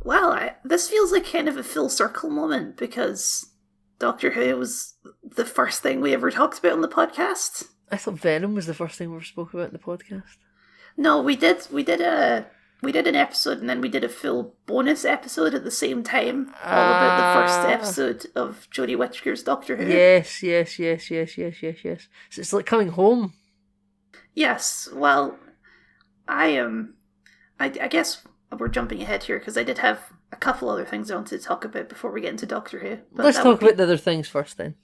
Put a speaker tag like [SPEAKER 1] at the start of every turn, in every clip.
[SPEAKER 1] Well, this feels like kind of a full circle moment because Doctor Who was the first thing we ever talked about on the podcast.
[SPEAKER 2] I thought Venom was the first thing we ever spoke about in the podcast.
[SPEAKER 1] No, we did an episode and then we did a full bonus episode at the same time, all about the first episode of Jodie Whittaker's Doctor Who.
[SPEAKER 2] Yes. So it's like coming home.
[SPEAKER 1] Yes, well, I guess we're jumping ahead here because I did have a couple other things I wanted to talk about before we get into Doctor Who.
[SPEAKER 2] Let's talk about the other things first then.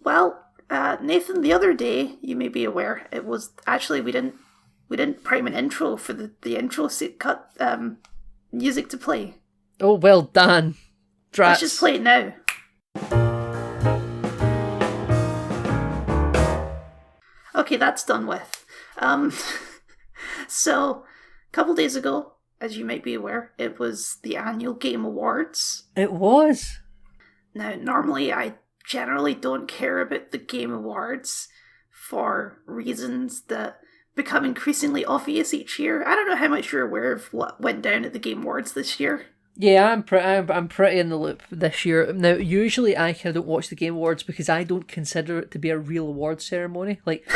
[SPEAKER 1] Well, Nathan, the other day, you may be aware, it was actually we didn't prime an intro for the intro cut music to play.
[SPEAKER 2] Oh, well done.
[SPEAKER 1] Let's just play it now. Okay, that's done with. So, a couple days ago, as you might be aware, it was the annual Game Awards.
[SPEAKER 2] It was.
[SPEAKER 1] Now, normally I generally don't care about the Game Awards for reasons that become increasingly obvious each year. I don't know how much you're aware of what went down at the Game Awards this year.
[SPEAKER 2] Yeah, I'm pretty in the loop this year. Now, usually I kind of don't watch the Game Awards because I don't consider it to be a real award ceremony. Like,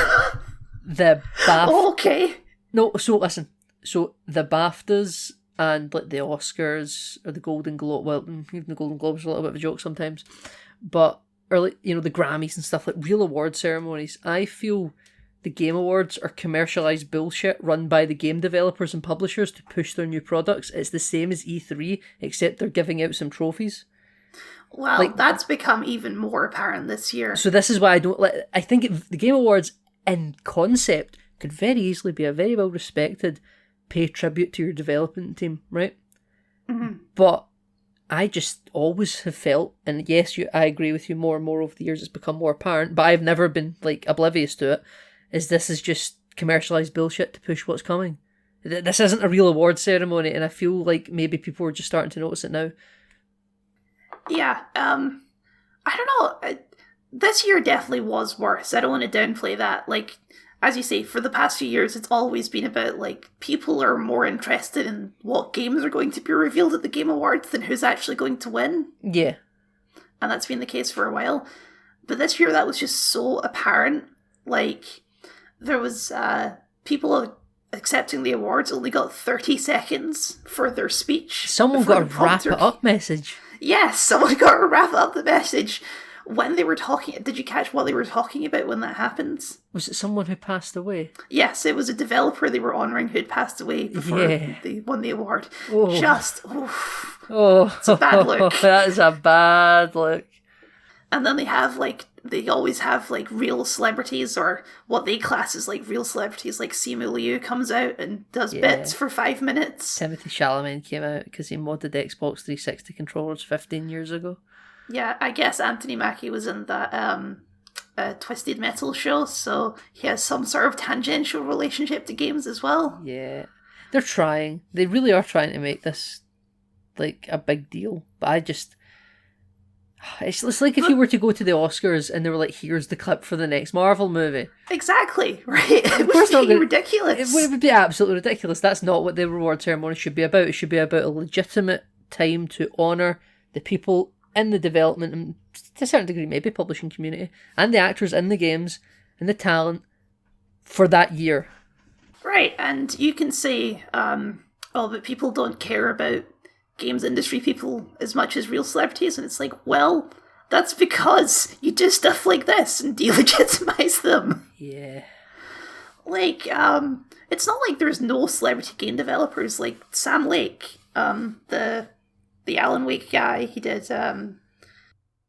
[SPEAKER 2] the BAFTA...
[SPEAKER 1] Okay.
[SPEAKER 2] No, so listen. So, the BAFTAs and, like, the Oscars or the Golden Globe... Well, even the Golden Globes are a little bit of a joke sometimes. But, or, like, you know, the Grammys and stuff, like, real award ceremonies, I feel... The Game Awards are commercialised bullshit run by the game developers and publishers to push their new products. It's the same as E3, except they're giving out some trophies.
[SPEAKER 1] Well, like, that's become even more apparent this year.
[SPEAKER 2] So this is why I don't... I think the Game Awards, in concept, could very easily be a very well-respected pay tribute to your development team, right?
[SPEAKER 1] Mm-hmm.
[SPEAKER 2] But I just always have felt, and yes, I agree with you more and more over the years, it's become more apparent, but I've never been, like, oblivious to it, this is just commercialised bullshit to push what's coming. This isn't a real award ceremony, and I feel like maybe people are just starting to notice it now.
[SPEAKER 1] Yeah, I don't know. This year definitely was worse. I don't want to downplay that. Like, as you say, for the past few years, it's always been about, like, people are more interested in what games are going to be revealed at the Game Awards than who's actually going to win.
[SPEAKER 2] Yeah.
[SPEAKER 1] And that's been the case for a while. But this year, that was just so apparent. Like... There was people accepting the awards only got 30 seconds for their speech.
[SPEAKER 2] Someone got a wrap it up message.
[SPEAKER 1] Yes, someone got to wrap up the message. When they were talking, did you catch what they were talking about when that happened?
[SPEAKER 2] Was it someone who passed away?
[SPEAKER 1] Yes, it was a developer they were honouring who'd passed away before they won the award.
[SPEAKER 2] Oh.
[SPEAKER 1] It's a bad look.
[SPEAKER 2] That is a bad look.
[SPEAKER 1] And then they always have, like, real celebrities, or what they class as, like, real celebrities, like Simu Liu comes out and does bits for 5 minutes.
[SPEAKER 2] Timothée Chalamet came out because he modded the Xbox 360 controllers 15 years ago.
[SPEAKER 1] Yeah, I guess Anthony Mackie was in that Twisted Metal show, so he has some sort of tangential relationship to games as well.
[SPEAKER 2] Yeah. They're trying. They really are trying to make this, like, a big deal. But I just... It's like if you were to go to the Oscars and they were like, here's the clip for the next Marvel movie.
[SPEAKER 1] Exactly, right? It would be ridiculous.
[SPEAKER 2] It would be absolutely ridiculous. That's not what the reward ceremony should be about. It should be about a legitimate time to honour the people in the development, and to a certain degree maybe publishing community, and the actors in the games, and the talent for that year. Right,
[SPEAKER 1] and you can say, but people don't care about games industry people as much as real celebrities, and it's like, well, that's because you do stuff like this and delegitimize them.
[SPEAKER 2] Yeah.
[SPEAKER 1] Like, it's not like there's no celebrity game developers, like Sam Lake, the Alan Wake guy, he did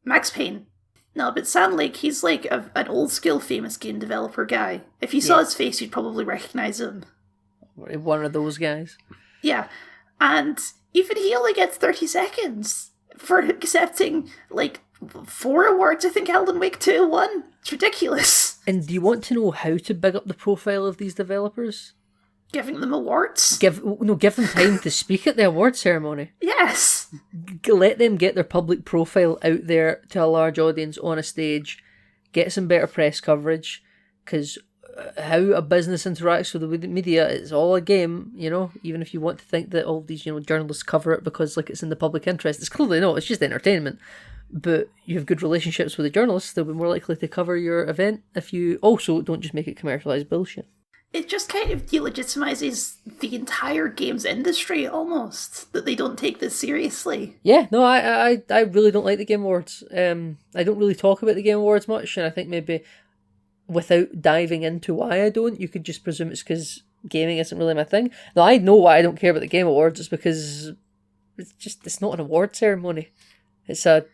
[SPEAKER 1] Max Payne. No, but Sam Lake, he's like an old school famous game developer guy. If you saw his face, you'd probably recognise him.
[SPEAKER 2] One of those guys.
[SPEAKER 1] Yeah, and even he only gets 30 seconds for accepting, like, 4 awards. I think Alan Wake 2 won. It's ridiculous.
[SPEAKER 2] And do you want to know how to big up the profile of these developers?
[SPEAKER 1] Giving them awards?
[SPEAKER 2] Give them time to speak at the award ceremony.
[SPEAKER 1] Yes.
[SPEAKER 2] Let them get their public profile out there to a large audience on a stage. Get some better press coverage. Because how a business interacts with the media. It's all a game, you know, even if you want to think that all these, you know, journalists cover it because like it's in the public interest. It's clearly not, it's just entertainment. But you have good relationships with the journalists, they'll be more likely to cover your event if you also don't just make it commercialised bullshit.
[SPEAKER 1] It just kind of delegitimizes the entire games industry, almost, that they don't take this seriously.
[SPEAKER 2] Yeah, no, I really don't like the Game Awards. I don't really talk about the Game Awards much, and I think maybe without diving into why I don't, you could just presume it's because gaming isn't really my thing. Now, I know why I don't care about the Game Awards. It's because it's not an award ceremony. It's a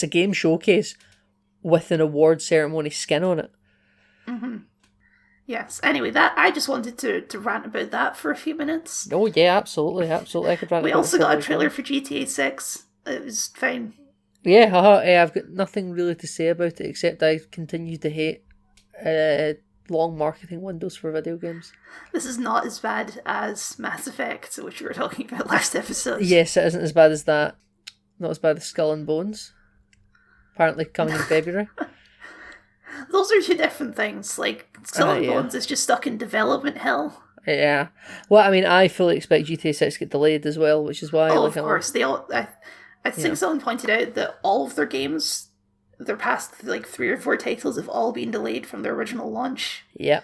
[SPEAKER 2] game showcase with an award ceremony skin on it.
[SPEAKER 1] Mm-hmm. Yes. Anyway, that I just wanted to rant about that for a few minutes.
[SPEAKER 2] Oh yeah, absolutely. I could rant.
[SPEAKER 1] We also got a trailer for GTA 6. It was fine.
[SPEAKER 2] Yeah, I've got nothing really to say about it except I continue to hate long marketing windows for video games.
[SPEAKER 1] This is not as bad as Mass Effect, which we were talking about last episode.
[SPEAKER 2] Yes, it isn't as bad as that. Not as bad as Skull and Bones. Apparently coming in February.
[SPEAKER 1] Those are two different things. Like, Skull and Bones is just stuck in development hell.
[SPEAKER 2] Yeah. Well, I mean, I fully expect GTA 6 to get delayed as well, which is why...
[SPEAKER 1] Oh, of course. They all... I think someone pointed out that all of their games, their past, like, 3 or 4 titles have all been delayed from their original launch.
[SPEAKER 2] Yeah.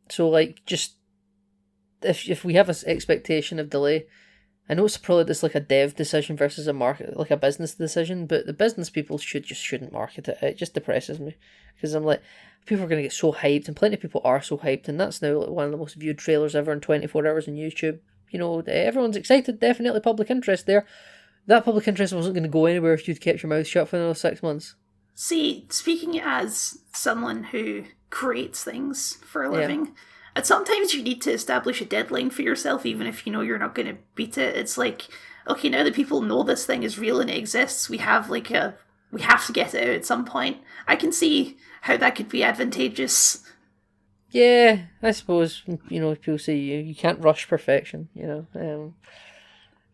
[SPEAKER 2] So, like, just... If we have an expectation of delay... I know it's probably just like a dev decision versus a market, like a business decision, but the business people shouldn't market it. It just depresses me because I'm like, people are going to get so hyped, and plenty of people are so hyped, and that's now like one of the most viewed trailers ever in 24 hours on YouTube. You know, everyone's excited. Definitely public interest there. That public interest wasn't going to go anywhere if you'd kept your mouth shut for another 6 months.
[SPEAKER 1] See, speaking as someone who creates things for a living. And sometimes you need to establish a deadline for yourself, even if you know you're not going to beat it. It's like, okay, now that people know this thing is real and it exists, we have to get it out at some point. I can see how that could be advantageous.
[SPEAKER 2] Yeah, I suppose, you know, people say you can't rush perfection, you know.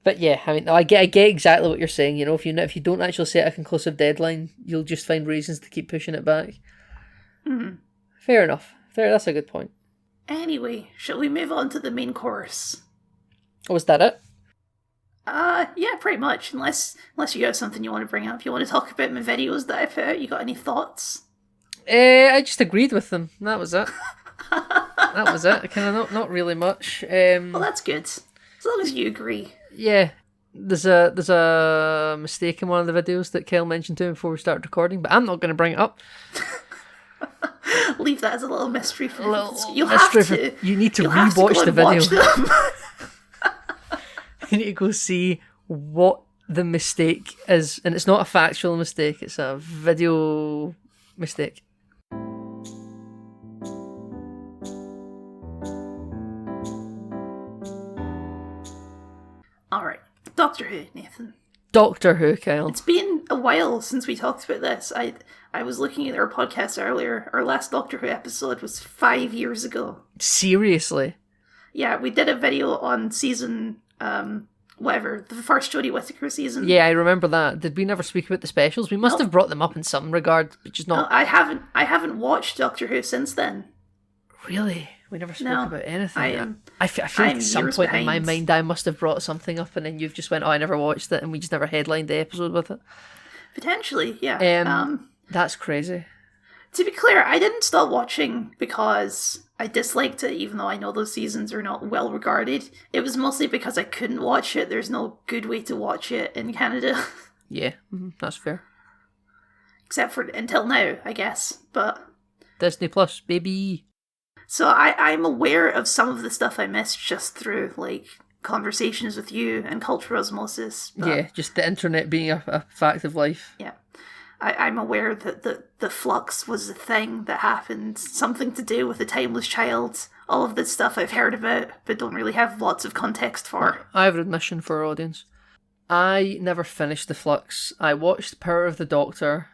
[SPEAKER 2] But yeah, I mean, I get exactly what you're saying. You know, if you don't actually set a conclusive deadline, you'll just find reasons to keep pushing it back.
[SPEAKER 1] Mm-hmm.
[SPEAKER 2] Fair enough. That's a good point.
[SPEAKER 1] Anyway, shall we move on to the main course?
[SPEAKER 2] Oh, is that it?
[SPEAKER 1] Yeah, pretty much. Unless you have something you want to bring up. You want to talk about my videos that I put out? You got any thoughts?
[SPEAKER 2] I just agreed with them. That was it. That was it. Kind of not really much.
[SPEAKER 1] Well, that's good. As long as you agree.
[SPEAKER 2] Yeah. There's a mistake in one of the videos that Kel mentioned to me before we started recording, but I'm not going to bring it up.
[SPEAKER 1] Leave that as a little mystery for
[SPEAKER 2] you need to rewatch the video. You need to go see what the mistake is, and it's not a factual mistake, it's a video mistake.
[SPEAKER 1] Alright, Doctor Who, Nathan.
[SPEAKER 2] Doctor Who, Kyle.
[SPEAKER 1] It's been a while since we talked about this. I was looking at our podcast earlier. Our last Doctor Who episode was 5 years ago.
[SPEAKER 2] Seriously?
[SPEAKER 1] Yeah, we did a video on season, the first Jodie Whittaker season.
[SPEAKER 2] Yeah, I remember that. Did we never speak about the specials? We must have brought them up in some regard, but just not...
[SPEAKER 1] No, I haven't watched Doctor Who since then.
[SPEAKER 2] Really? We never spoke about anything. I feel like at some point in my mind I must have brought something up and then you've just went, oh, I never watched it, and we just never headlined the episode with it.
[SPEAKER 1] Potentially, yeah.
[SPEAKER 2] That's crazy.
[SPEAKER 1] To be clear, I didn't stop watching because I disliked it, even though I know those seasons are not well regarded. It was mostly because I couldn't watch it. There's no good way to watch it in Canada.
[SPEAKER 2] Yeah, that's fair.
[SPEAKER 1] Except for until now, I guess. But
[SPEAKER 2] Disney Plus, baby.
[SPEAKER 1] So I'm aware of some of the stuff I missed just through, like, conversations with you and cultural osmosis.
[SPEAKER 2] Yeah, just the internet being a fact of life.
[SPEAKER 1] Yeah. I'm aware that the flux was a thing that happened, something to do with a timeless child. All of this stuff I've heard about, but don't really have lots of context for.
[SPEAKER 2] I have an admission for our audience. I never finished The Flux. I watched Power of the Doctor,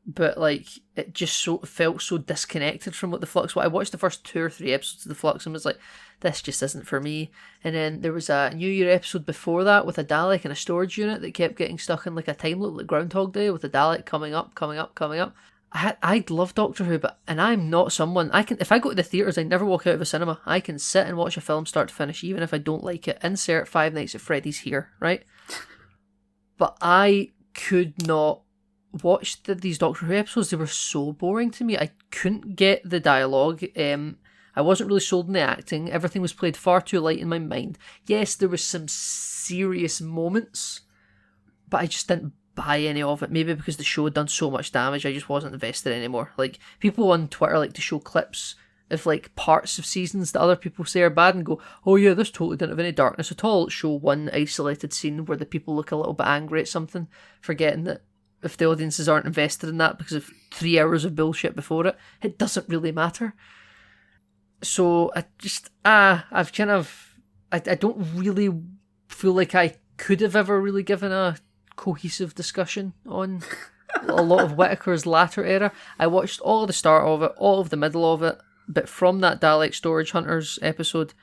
[SPEAKER 2] but like it just felt so disconnected from what The Flux was. I watched the first 2 or 3 episodes of The Flux and was like, this just isn't for me. And then there was a New Year episode before that with a Dalek in a storage unit that kept getting stuck in like a time loop, like Groundhog Day, with the Dalek coming up. I'd love Doctor Who, and I'm not someone if I go to the theatres, I never walk out of a cinema. I can sit and watch a film start to finish, even if I don't like it. Insert Five Nights at Freddy's here, right? But I could not watch these Doctor Who episodes. They were so boring to me. I couldn't get the dialogue. I wasn't really sold on the acting. Everything was played far too light in my mind. Yes, there was some serious moments, but I just didn't buy any of it. Maybe because the show had done so much damage, I just wasn't invested anymore. Like, people on Twitter like to show clips of like parts of seasons that other people say are bad and go, oh yeah, this totally didn't have any darkness at all. Show one isolated scene where the people look a little bit angry at something, forgetting that if the audiences aren't invested in that because of 3 hours of bullshit before it, it doesn't really matter. So I just, I don't really feel like I could have ever really given a cohesive discussion on a lot of Whittaker's latter era. I watched all of the start of it, all of the middle of it, but from that Dalek Storage Hunters episode,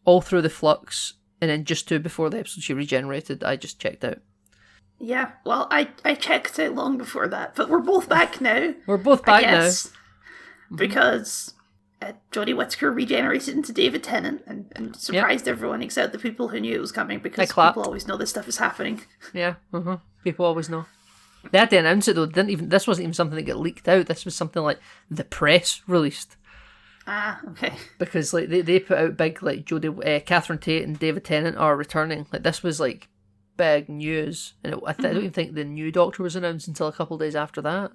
[SPEAKER 2] all through the Flux, and then just before the episode she regenerated, I just checked out.
[SPEAKER 1] Yeah, well, I checked out long before that, but we're both back now.
[SPEAKER 2] We're both back now.
[SPEAKER 1] Because Jodie Whittaker regenerated into David Tennant and surprised everyone except the people who knew it was coming, because people always know this stuff is happening.
[SPEAKER 2] Yeah, people always know. They had to announce it though. This wasn't even something that got leaked out. This was something like the press released.
[SPEAKER 1] Ah, okay.
[SPEAKER 2] Because like they put out big like Catherine Tate and David Tennant are returning. Like, this was like big news, and I don't even think the new Doctor was announced until a couple of days after that.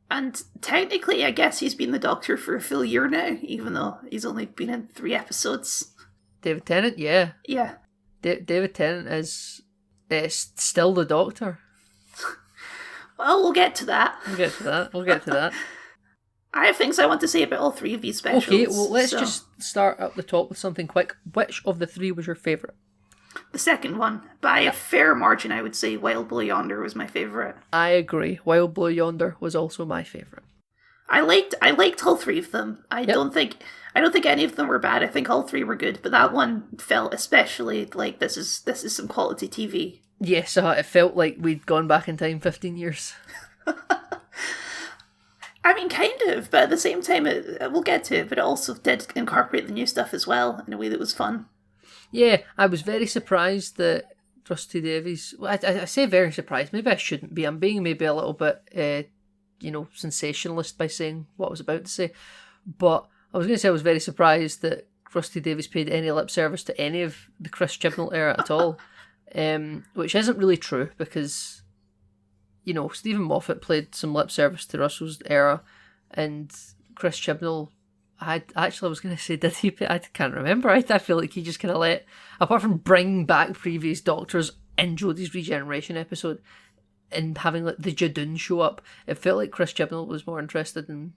[SPEAKER 1] And technically, I guess he's been the Doctor for a full year now, even though he's only been in 3 episodes.
[SPEAKER 2] David Tennant, yeah.
[SPEAKER 1] Yeah.
[SPEAKER 2] David Tennant is still the Doctor.
[SPEAKER 1] Well, we'll get to that.
[SPEAKER 2] We'll get to that.
[SPEAKER 1] I have things I want to say about all 3 of these specials.
[SPEAKER 2] Okay, well, let's just start up the top with something quick. Which of the 3 was your favourite?
[SPEAKER 1] The second one. By a fair margin, I would say Wild Blue Yonder was my favourite.
[SPEAKER 2] I agree. Wild Blue Yonder was also my favourite.
[SPEAKER 1] I liked all 3 of them. I don't think any of them were bad. I think all 3 were good, but that one felt especially like this is some quality TV.
[SPEAKER 2] Yes, it felt like we'd gone back in time 15 years.
[SPEAKER 1] I mean, kind of, but at the same time, we'll get to it, but it also did incorporate the new stuff as well in a way that was fun.
[SPEAKER 2] Yeah, I was very surprised that Rusty Davies... Well, I say very surprised. Maybe I shouldn't be. I'm being maybe a little bit, sensationalist by saying what I was about to say. But I was going to say I was very surprised that Rusty Davies paid any lip service to any of the Chris Chibnall era at all. Which isn't really true, because... Stephen Moffat played some lip service to Russell's era, and Chris Chibnall, I was going to say, did he? I can't remember. I feel like he just kind of let, apart from bringing back previous Doctors in Jodie's regeneration episode, and having like the Jadoon show up, it felt like Chris Chibnall was more interested in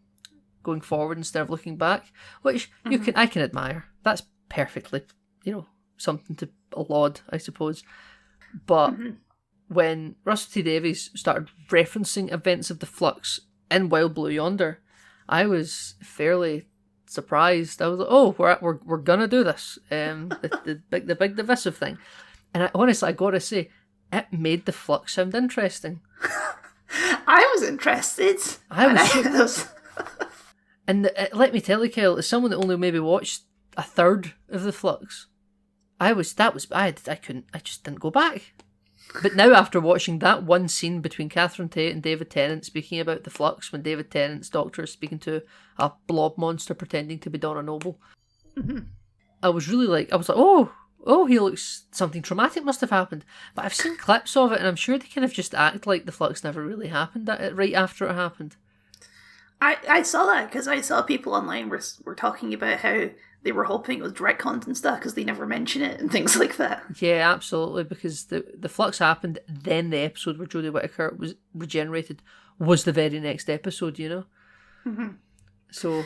[SPEAKER 2] going forward instead of looking back, which I can admire. That's perfectly, something to laud, I suppose. But... when Russell T Davies started referencing events of the Flux in Wild Blue Yonder, I was fairly surprised. I was like, "Oh, we're gonna do this." The big divisive thing, and honestly, I gotta say, it made the Flux sound interesting.
[SPEAKER 1] I was interested.
[SPEAKER 2] I was. And let me tell you, Kyle, as someone that only maybe watched a third of the Flux, I just didn't go back. But now, after watching that one scene between Catherine Tate and David Tennant speaking about the Flux, when David Tennant's Doctor is speaking to a blob monster pretending to be Donna Noble, I was like, oh, he looks, something traumatic must have happened. But I've seen clips of it, and I'm sure they kind of just act like the Flux never really happened right after it happened.
[SPEAKER 1] I saw that because I saw people online were talking about how they were hoping it was retconned and stuff because they never mention it and things like that.
[SPEAKER 2] Yeah, absolutely, because the Flux happened, then the episode where Jodie Whittaker was regenerated was the very next episode, Mm-hmm. So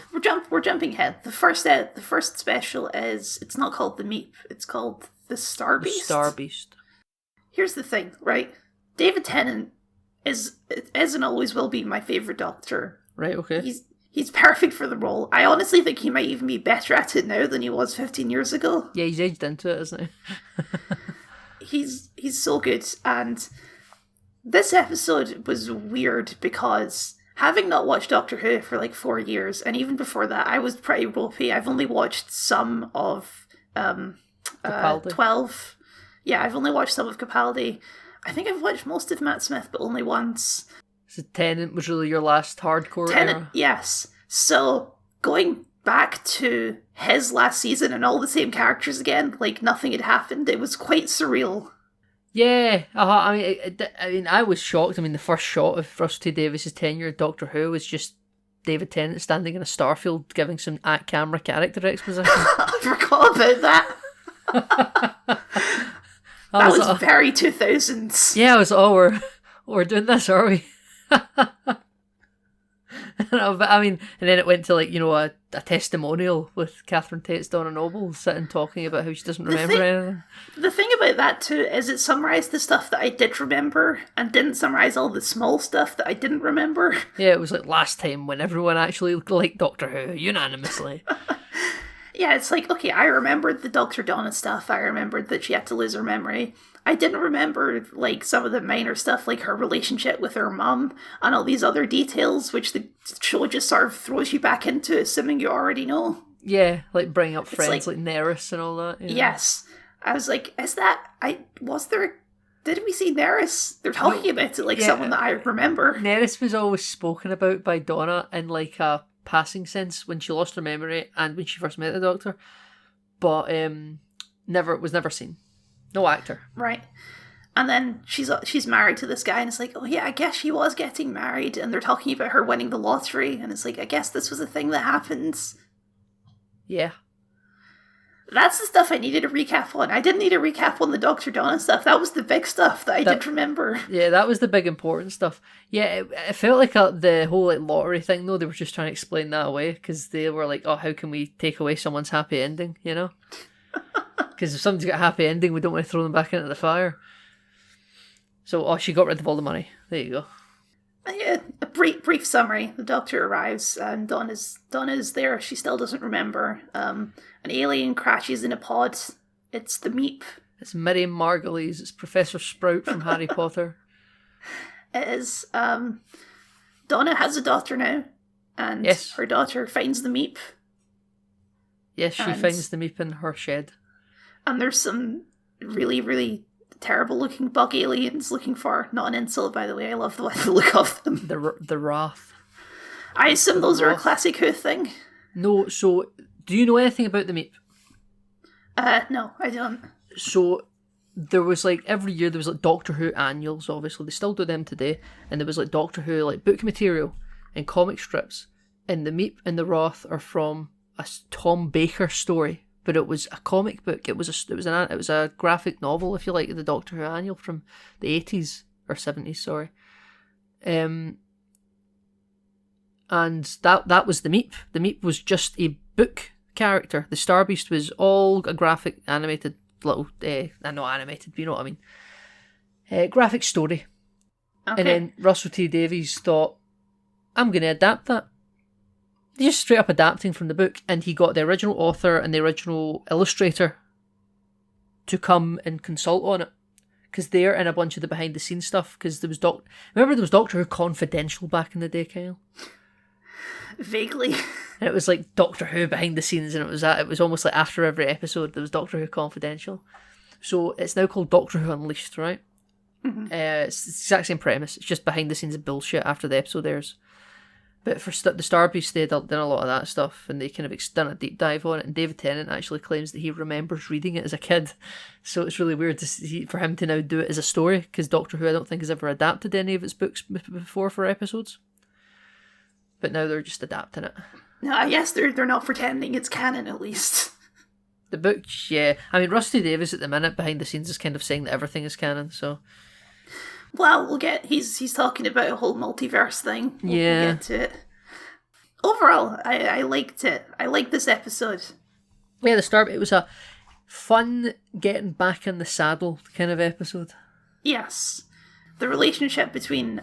[SPEAKER 1] we're jumping ahead. The first special it's not called the Meep, it's called the Star Beast.
[SPEAKER 2] The Star Beast.
[SPEAKER 1] Here's the thing, right? David Tennant is and always will be my favourite Doctor.
[SPEAKER 2] Right, okay.
[SPEAKER 1] He's perfect for the role. I honestly think he might even be better at it now than he was 15 years ago.
[SPEAKER 2] Yeah, he's aged into it, isn't
[SPEAKER 1] he? He's so good. And this episode was weird because having not watched Doctor Who for like 4 years, and even before that, I was pretty ropey. I've only watched some of 12. Yeah, I've only watched some of Capaldi. I think I've watched most of Matt Smith, but only once.
[SPEAKER 2] So Tennant was really your last hardcore
[SPEAKER 1] Tennant,
[SPEAKER 2] era?
[SPEAKER 1] yes. So going back to his last season and all the same characters again, like nothing had happened, it was quite surreal.
[SPEAKER 2] Yeah, I mean, I was shocked. I mean, the first shot of Russell T Davies' tenure at Doctor Who was just David Tennant standing in a starfield giving some at-camera character exposition.
[SPEAKER 1] I forgot about that. That was very 2000s.
[SPEAKER 2] Yeah, I was we're doing this, are we? I mean, and then it went to like, a testimonial with Catherine Tate's Donna Noble sitting talking about how she doesn't remember anything.
[SPEAKER 1] The thing about that too is it summarised the stuff that I did remember and didn't summarise all the small stuff that I didn't remember.
[SPEAKER 2] Yeah, it was like last time when everyone actually liked Doctor Who unanimously.
[SPEAKER 1] Yeah, it's like, okay, I remembered the Dr. Donna stuff. I remembered that she had to lose her memory. I didn't remember, like, some of the minor stuff, like her relationship with her mum and all these other details, which the show just sort of throws you back into, assuming you already know.
[SPEAKER 2] Yeah, like bringing up friends like Neris and all that.
[SPEAKER 1] Yes. I was like, did we see Neris? They're talking about it like someone that I remember.
[SPEAKER 2] Neris was always spoken about by Donna in like a passing sense when she lost her memory and when she first met the Doctor, but was never seen. No actor.
[SPEAKER 1] Right. And then she's married to this guy, and it's like, oh yeah, I guess she was getting married, and they're talking about her winning the lottery, and it's like, I guess this was a thing that happens.
[SPEAKER 2] Yeah.
[SPEAKER 1] That's the stuff I needed a recap on. I didn't need a recap on the Dr. Donna stuff. That was the big stuff that I did remember.
[SPEAKER 2] Yeah, that was the big important stuff. Yeah, it felt like the whole like lottery thing, though, they were just trying to explain that away, because they were like, oh, how can we take away someone's happy ending, Because if somebody's got a happy ending, we don't want to throw them back into the fire. So, she got rid of all the money. There you go.
[SPEAKER 1] Yeah, a brief summary. The Doctor arrives and Donna's there. She still doesn't remember. An alien crashes in a pod. It's the Meep.
[SPEAKER 2] It's Miriam Margolyes. It's Professor Sprout from Harry Potter.
[SPEAKER 1] It is. Donna has a daughter now, and her daughter finds the Meep.
[SPEAKER 2] Yes, she finds the Meep in her shed.
[SPEAKER 1] And there's some really, really terrible looking bug aliens looking for, not an insult by the way, I love the look of them.
[SPEAKER 2] The Wrath.
[SPEAKER 1] I assume those are a classic Who thing.
[SPEAKER 2] No, so do you know anything about the Meep?
[SPEAKER 1] No, I don't.
[SPEAKER 2] So there was like every year there was like Doctor Who annuals, obviously they still do them today, and there was like Doctor Who like book material and comic strips, and the Meep and the Wrath are from a Tom Baker story. But it was a comic book. It was a graphic novel, if you like, the Doctor Who annual from the 80s or 70s. Sorry, and that was the Meep. The Meep was just a book character. The Star Beast was all a graphic animated little, not animated, but you know what I mean. Graphic story. Okay. And then Russell T Davies thought, I'm going to adapt that. Just straight up adapting from the book, and he got the original author and the original illustrator to come and consult on it, because they're in a bunch of the behind the scenes stuff. Because there was remember there was Doctor Who Confidential back in the day, Kyle?
[SPEAKER 1] Vaguely.
[SPEAKER 2] And it was like Doctor Who behind the scenes, and it was almost like after every episode there was Doctor Who Confidential. So it's now called Doctor Who Unleashed, right? Mm-hmm. It's the exact same premise. It's just behind the scenes bullshit after the episode airs. But for the Star Beast, they'd done a lot of that stuff, and they kind of done a deep dive on it. And David Tennant actually claims that he remembers reading it as a kid, so it's really weird for him to now do it as a story. Because Doctor Who, I don't think, has ever adapted any of its books before for episodes, but now they're just adapting it.
[SPEAKER 1] No, I guess they're not pretending it's canon, at least.
[SPEAKER 2] The books, yeah. I mean, Rusty Davies at the minute behind the scenes is kind of saying that everything is canon, so.
[SPEAKER 1] Well, he's talking about a whole multiverse thing. We'll get to it. Overall, I liked it. I liked this episode.
[SPEAKER 2] Yeah, it was a fun getting back in the saddle kind of episode.
[SPEAKER 1] Yes. The relationship between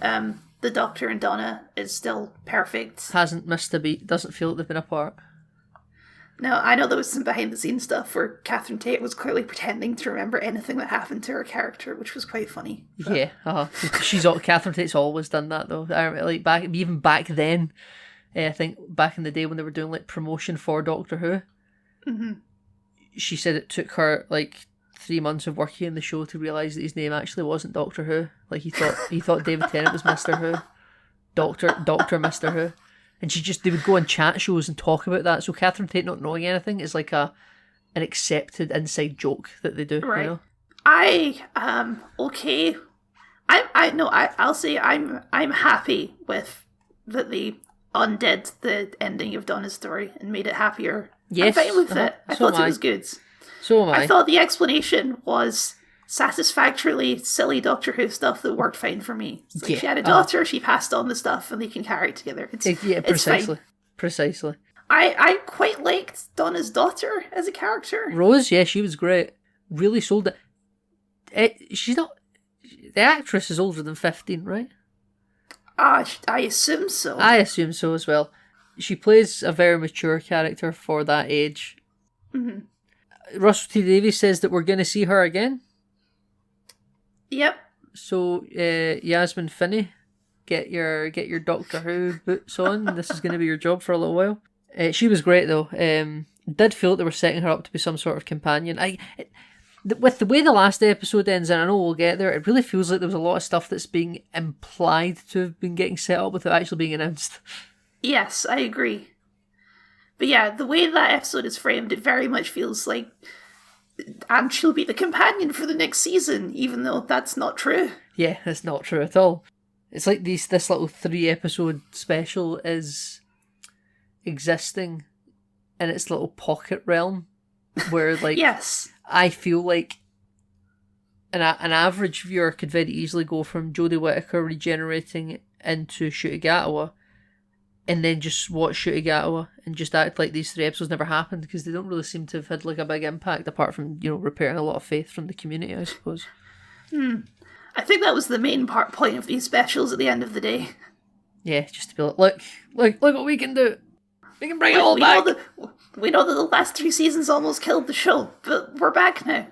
[SPEAKER 1] the Doctor and Donna is still perfect.
[SPEAKER 2] Hasn't missed a beat. Doesn't feel like they've been apart.
[SPEAKER 1] No, I know there was some behind-the-scenes stuff where Catherine Tate was clearly pretending to remember anything that happened to her character, which was quite funny. But...
[SPEAKER 2] Yeah, Catherine Tate's always done that though. Like back then, I think back in the day when they were doing like promotion for Doctor Who, she said it took her like 3 months of working in the show to realise that his name actually wasn't Doctor Who. Like he thought David Tennant was Mr. Who, Doctor Mr. Who. And they would go on chat shows and talk about that. So Catherine Tate not knowing anything is like an accepted inside joke that they do.
[SPEAKER 1] Right.
[SPEAKER 2] You know?
[SPEAKER 1] Okay. I'll say I'm happy with that they undid the ending of Donna's story and made it happier.
[SPEAKER 2] Yes.
[SPEAKER 1] I'm fine with it. I thought it was good.
[SPEAKER 2] So am I.
[SPEAKER 1] I thought the explanation was satisfactorily silly Doctor Who stuff that worked fine for me. Like she had a daughter, she passed on the stuff, and they can carry it together.
[SPEAKER 2] Precisely. Precisely.
[SPEAKER 1] I quite liked Donna's daughter as a character.
[SPEAKER 2] Rose, yeah, she was great. Really sold it. She's not... The actress is older than 15, right?
[SPEAKER 1] I assume so.
[SPEAKER 2] I assume so as well. She plays a very mature character for that age. Mm-hmm. Russell T Davies says that we're going to see her again.
[SPEAKER 1] Yep. So,
[SPEAKER 2] Yasmin Finney, get your Doctor Who boots on. This is going to be your job for a little while. She was great though. Did feel that they were setting her up to be some sort of companion. With the way the last episode ends, and I know we'll get there, it really feels like there was a lot of stuff that's being implied to have been getting set up without actually being announced.
[SPEAKER 1] Yes, I agree. But yeah, the way that episode is framed, it very much feels like and she'll be the companion for the next season, even though that's not true.
[SPEAKER 2] Yeah, that's not true at all. It's like this little 3-episode special is existing in its little pocket realm where, like,
[SPEAKER 1] yes,
[SPEAKER 2] I feel like an average viewer could very easily go from Jodie Whittaker regenerating into Shooty and then just watch Shooty and just act like these 3 episodes never happened, because they don't really seem to have had like a big impact apart from, repairing a lot of faith from the community, I suppose.
[SPEAKER 1] I think that was the main point of these specials at the end of the day.
[SPEAKER 2] Yeah, just to be like, look what we can do. We can bring it all back.
[SPEAKER 1] We know that the last 3 seasons almost killed the show, but we're back now.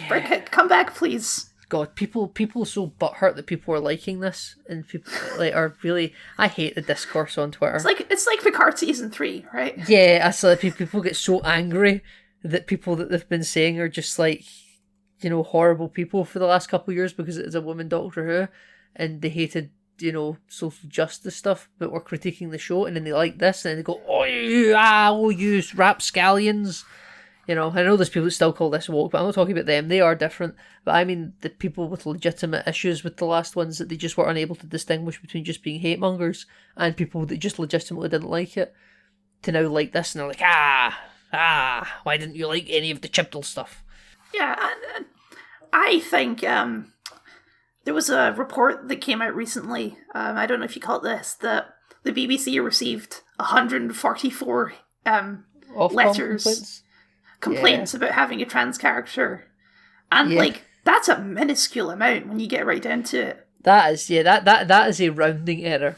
[SPEAKER 1] Yeah. Come back, please.
[SPEAKER 2] God, people are so butthurt that people are liking this, and people are really. I hate the discourse on Twitter.
[SPEAKER 1] It's like Picard season 3, right?
[SPEAKER 2] Yeah, I saw people get so angry that people that they've been saying are just like, horrible people for the last couple of years because it is a woman Doctor Who, and they hated social justice stuff, but were critiquing the show, and then they like this, and they go, oh you rapscallions. I know there's people that still call this woke, but I'm not talking about them. They are different. But I mean the people with legitimate issues with the last ones, that they just were unable to distinguish between just being hate mongers and people that just legitimately didn't like it, to now like this, and they're like, why didn't you like any of the Chibnall stuff?
[SPEAKER 1] Yeah, and I think there was a report that came out recently, I don't know if you call it this, that the BBC received 144 complaints about having a trans character. And that's a minuscule amount when you get right down to it.
[SPEAKER 2] That is a rounding error.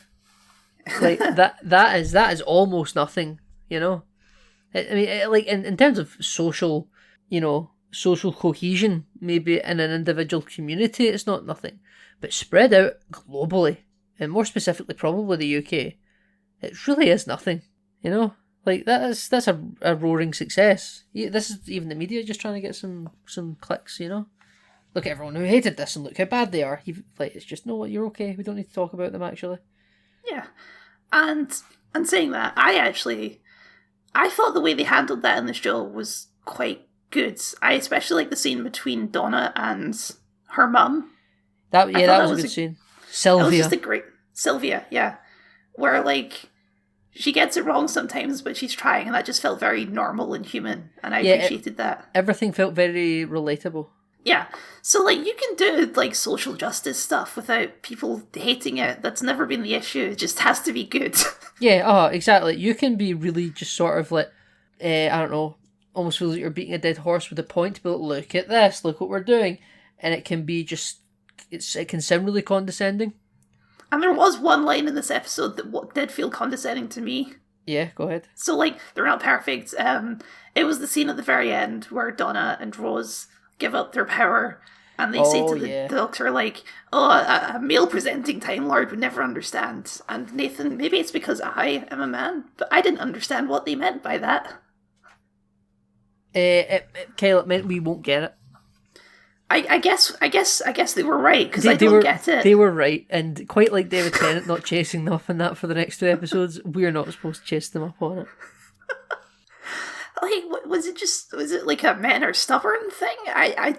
[SPEAKER 2] Like that is almost nothing, I mean, like in terms of social, social cohesion, maybe in an individual community, it's not nothing. But spread out globally, and more specifically probably the UK, it really is nothing, Like, that's a roaring success. This is even the media just trying to get some clicks, Look at everyone who hated this and look how bad they are. It's just, no, you're okay. We don't need to talk about them, actually.
[SPEAKER 1] Yeah. And saying that, I thought the way they handled that in the show was quite good. I especially like the scene between Donna and her mum.
[SPEAKER 2] That was a good scene. Sylvia.
[SPEAKER 1] That was just a great... Sylvia, yeah. Where, she gets it wrong sometimes, but she's trying, and that just felt very normal and human, and I appreciated that.
[SPEAKER 2] Everything felt very relatable.
[SPEAKER 1] Yeah. So, you can do, social justice stuff without people hating it. That's never been the issue. It just has to be good.
[SPEAKER 2] Yeah, exactly. You can be really just sort of I don't know, almost feels like you're beating a dead horse with a point, but look at this, look what we're doing. And it can be just, it can sound really condescending.
[SPEAKER 1] And there was one line in this episode that did feel condescending to me.
[SPEAKER 2] Yeah, go ahead.
[SPEAKER 1] So, like, they're not perfect. It was the scene at the very end where Donna and Rose give up their power, and they say to the Doctor, like, oh, a male-presenting Time Lord would never understand. And Nathan, maybe it's because I am a man, but I didn't understand what they meant by that.
[SPEAKER 2] Kyle, it meant we won't get it.
[SPEAKER 1] I guess they were right, because I don't get it.
[SPEAKER 2] They were right, and quite like David Tennant not chasing them up on that for the next 2 episodes, we're not supposed to chase them up on it.
[SPEAKER 1] Like, was it like a men are stubborn thing? I